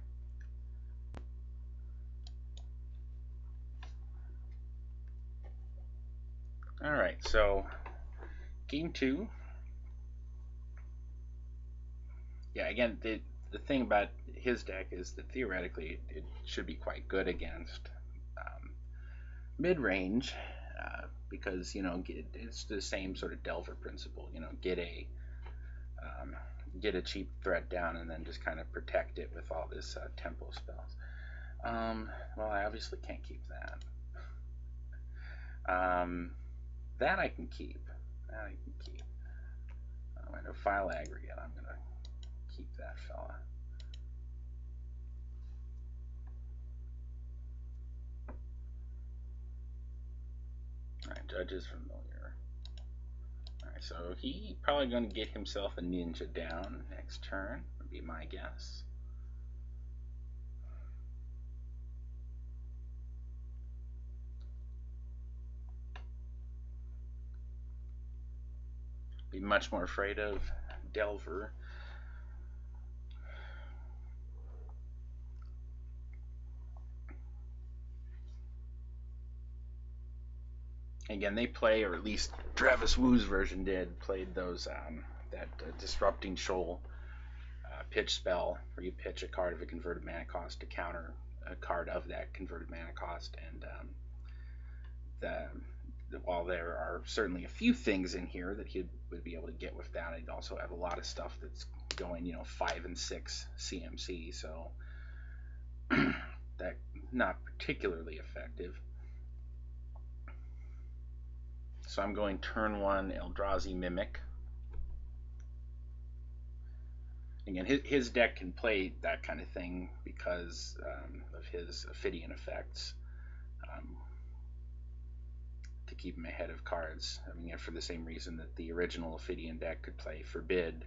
Alright, so game 2. Yeah, again, the thing about his deck is that theoretically it should be quite good against mid-range, because it's the same sort of Delver principle. Get a cheap threat down and then just kind of protect it with all this tempo spells. Well, I obviously can't keep that. That I can keep. I'm going to file aggregate. I'm going to keep that fella. Judge is familiar. Alright, so he probably going to get himself a ninja down next turn, would be my guess. Be much more afraid of Delver. Again, they play, or at least Travis Wu's version did, played those that Disrupting Shoal pitch spell, where you pitch a card of a converted mana cost to counter a card of that converted mana cost. And while there are certainly a few things in here that he would be able to get with that, I'd also have a lot of stuff that's going, 5 and 6 CMC, so that not particularly effective. So I'm going turn 1 Eldrazi Mimic. Again, his deck can play that kind of thing because of his Ophidian effects, to keep him ahead of cards. I mean, for the same reason that the original Ophidian deck could play Forbid,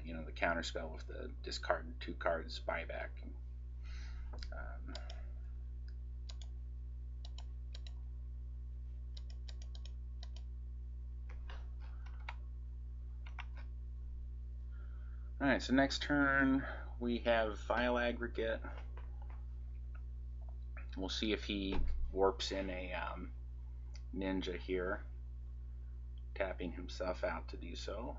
the counter spell with the discard 2 cards buyback. Alright, so next turn we have Vile Aggregate. We'll see if he warps in a ninja here, tapping himself out to do so.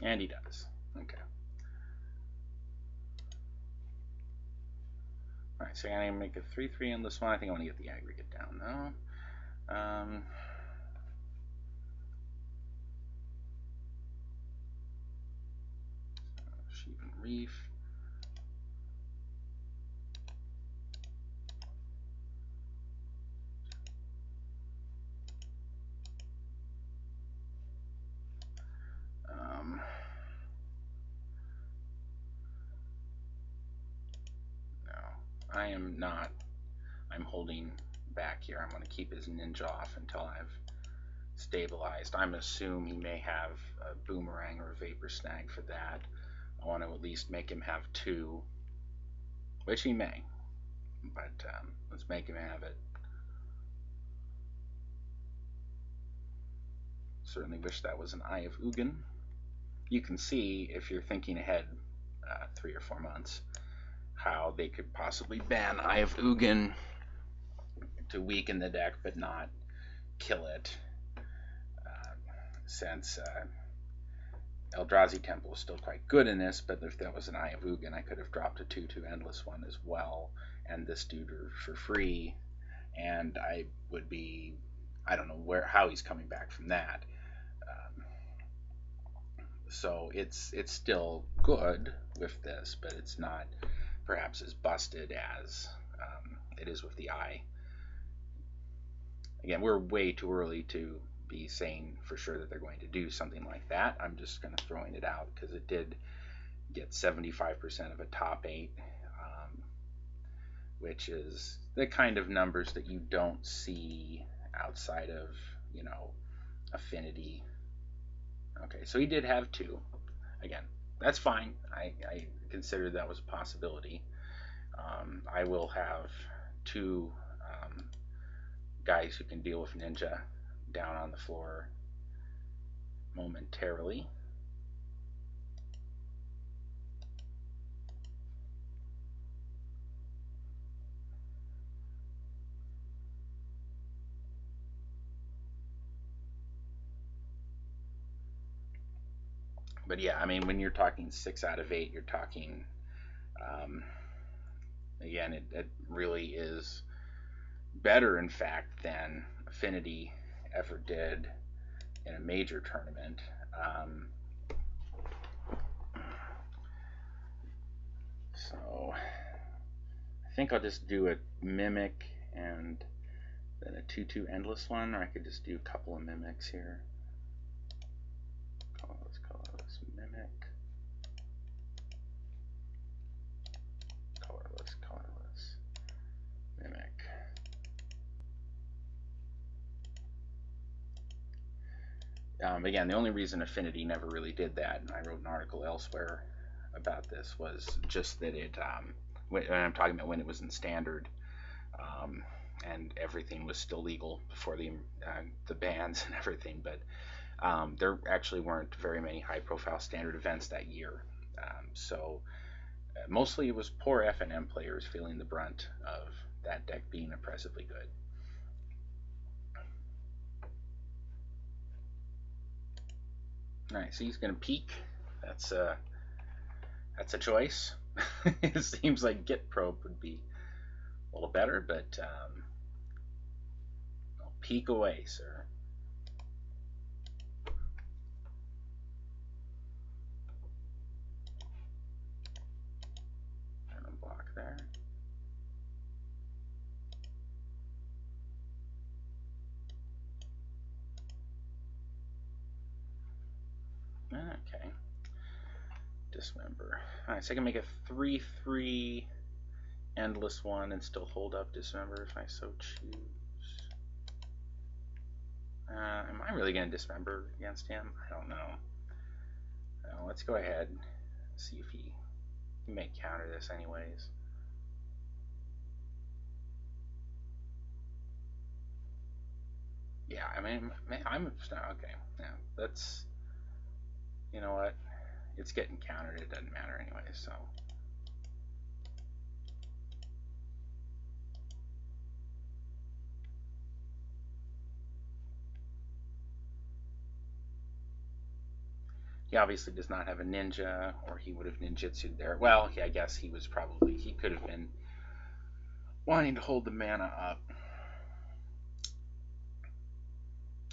And he does. Okay. Alright, so I'm going to make a 3/3 on this one. I think I want to get the aggregate down, though. Sheep and Reef. I am not. I'm holding back here. I'm going to keep his ninja off until I've stabilized. I'm assuming he may have a boomerang or a vapor snag for that. I want to at least make him have 2, which he may, but let's make him have it. Certainly wish that was an Eye of Ugin. You can see, if you're thinking ahead 3 or 4 months, how they could possibly ban Eye of Ugin to weaken the deck but not kill it, since Eldrazi Temple is still quite good in this, but if that was an Eye of Ugin, I could have dropped a 2/2 Endless one as well, and this dude for free, and I would be, I don't know how he's coming back from that. So it's still good with this, but it's not perhaps as busted as it is with the Eye. Again, we're way too early to be saying for sure that they're going to do something like that. I'm just kind of throwing it out because it did get 75% of a top 8, which is the kind of numbers that you don't see outside of, Affinity. Okay, so he did have 2. Again, that's fine. I considered that was a possibility. I will have 2 guys who can deal with Ninja down on the floor momentarily. But yeah, I mean, when you're talking 6 out of 8, you're talking, again, it really is better, in fact, than Affinity ever did in a major tournament. So think I'll just do a Mimic and then a 2/2 Endless one, or I could just do a couple of Mimics here. Let's call this Mimic. Colorless, Mimic. Again, the only reason Affinity never really did that, and I wrote an article elsewhere about this, was just that it, when I'm talking about when it was in Standard, and everything was still legal before the bans and everything, but there actually weren't very many high-profile Standard events that year. So mostly it was poor FNM players feeling the brunt of that deck being oppressively good. Alright, so he's going to peek. That's a choice. It seems like Git Probe would be a little better, but I'll peek away, sir. And a block there. Okay. Dismember. Alright, so I can make a 3/3 Endless one and still hold up Dismember if I so choose. Am I really going to Dismember against him? I don't know. Let's go ahead and see if he may counter this anyways. Yeah, I mean, I'm okay. Yeah, that's, you know what? It's getting countered. It doesn't matter anyway. So. He obviously does not have a ninja, or he would have ninjutsu'd there. Well, I guess he could have been wanting to hold the mana up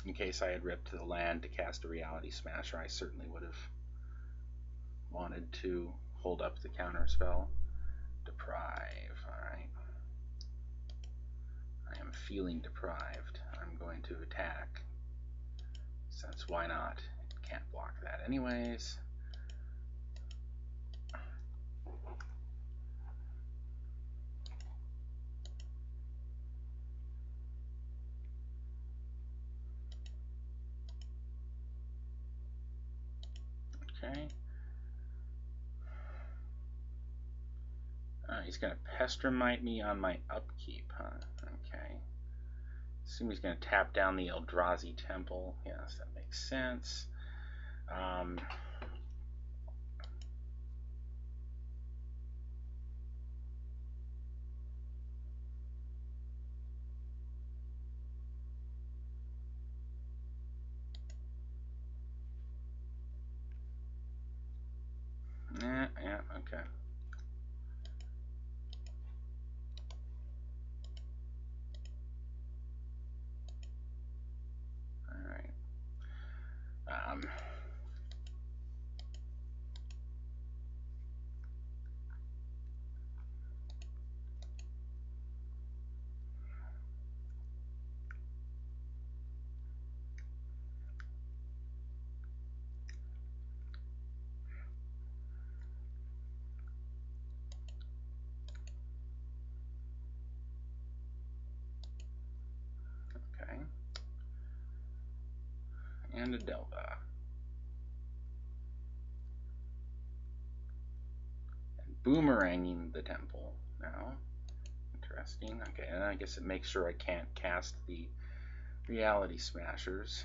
in case I had ripped the land to cast a Reality Smasher. I certainly would have wanted to hold up the counter spell. Deprive. Alright. I am feeling deprived. I'm going to attack. Since why not? Can't block that anyways. Okay. He's going to Pestermite me on my upkeep, huh? Okay. Assume he's going to tap down the Eldrazi Temple. Yes, that makes sense. Yeah, okay. Alright. Okay. And a Delta. And boomeranging the temple now. Interesting. Okay, and I guess it makes sure I can't cast the Reality Smashers.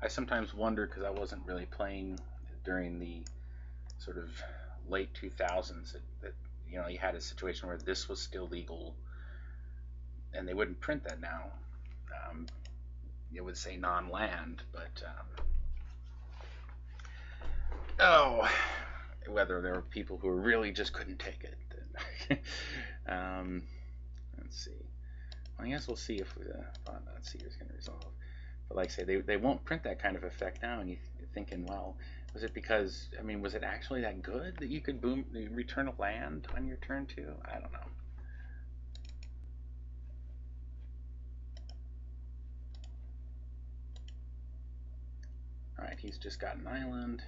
I sometimes wonder, because I wasn't really playing during the sort of late 2000s, that you know, you had a situation where this was still legal, and they wouldn't print that now. It would say non-land, but Oh, whether there were people who really just couldn't take it. Let's see. Well, I guess we'll see if the format-enthusiast is going to resolve. But like I say, they won't print that kind of effect now, and you're thinking, well, was it because, I mean, was it actually that good that you could return a land on your turn too? I don't know. Alright, he's just got an island.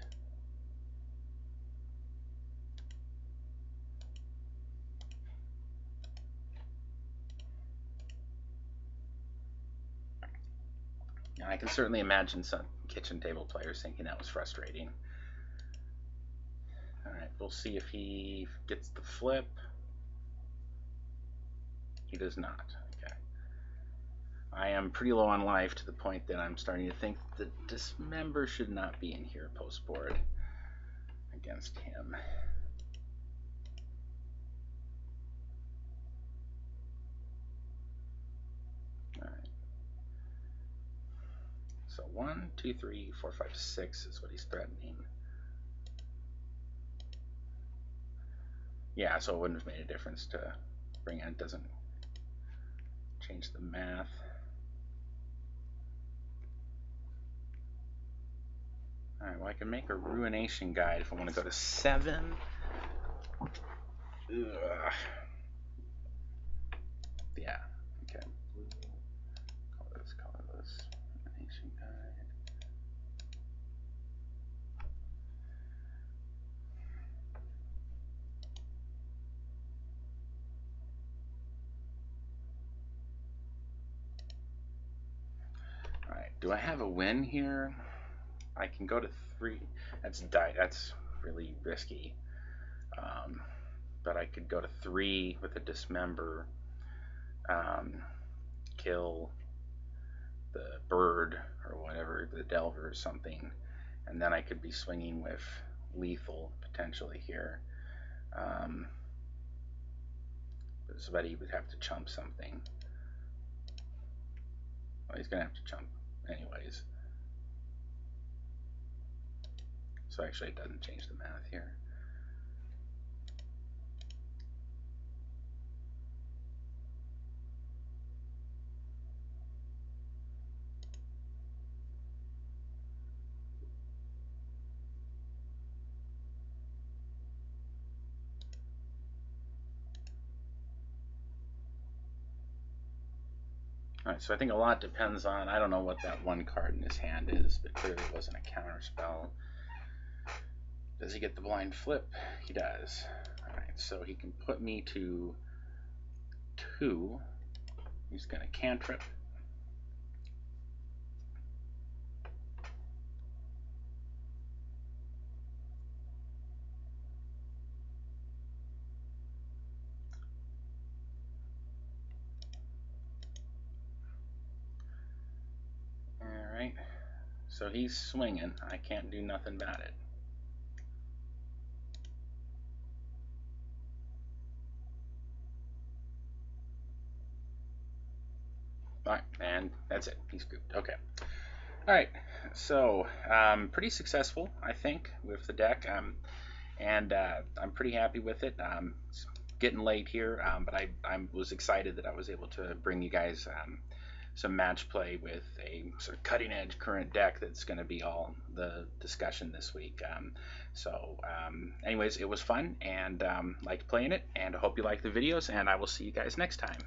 And I can certainly imagine some kitchen table players thinking that was frustrating. Alright, we'll see if he gets the flip. He does not. Okay. I am pretty low on life to the point that I'm starting to think that Dismember should not be in here post board against him. Alright. So 1, 2, 3, 4, 5, 6 is what he's threatening. Yeah, so it wouldn't have made a difference to bring in. It doesn't change the math. Alright, well I can make a Ruination Guide if I want to go to 7. Ugh. Yeah, okay. Colorless Ruination Guide. Alright, do I have a win here? I can go to 3. That's really risky. But I could go to 3 with a Dismember, kill the bird or whatever, the Delver or something, and then I could be swinging with lethal potentially here. But somebody would have to chump something. Well, he's gonna have to chump anyways. So actually it doesn't change the math here. Alright, so I think a lot depends on, I don't know what that one card in his hand is, but clearly it wasn't a counter spell. Does he get the blind flip? He does. Alright, so he can put me to 2. He's going to cantrip. Alright, so he's swinging. I can't do nothing about it. Alright, and that's it. He's grouped. Okay. Alright, so pretty successful, I think, with the deck. And I'm pretty happy with it. It's getting late here, but I was excited that I was able to bring you guys some match play with a sort of cutting edge current deck that's going to be all the discussion this week. Anyways, it was fun and liked playing it, and I hope you like the videos, and I will see you guys next time.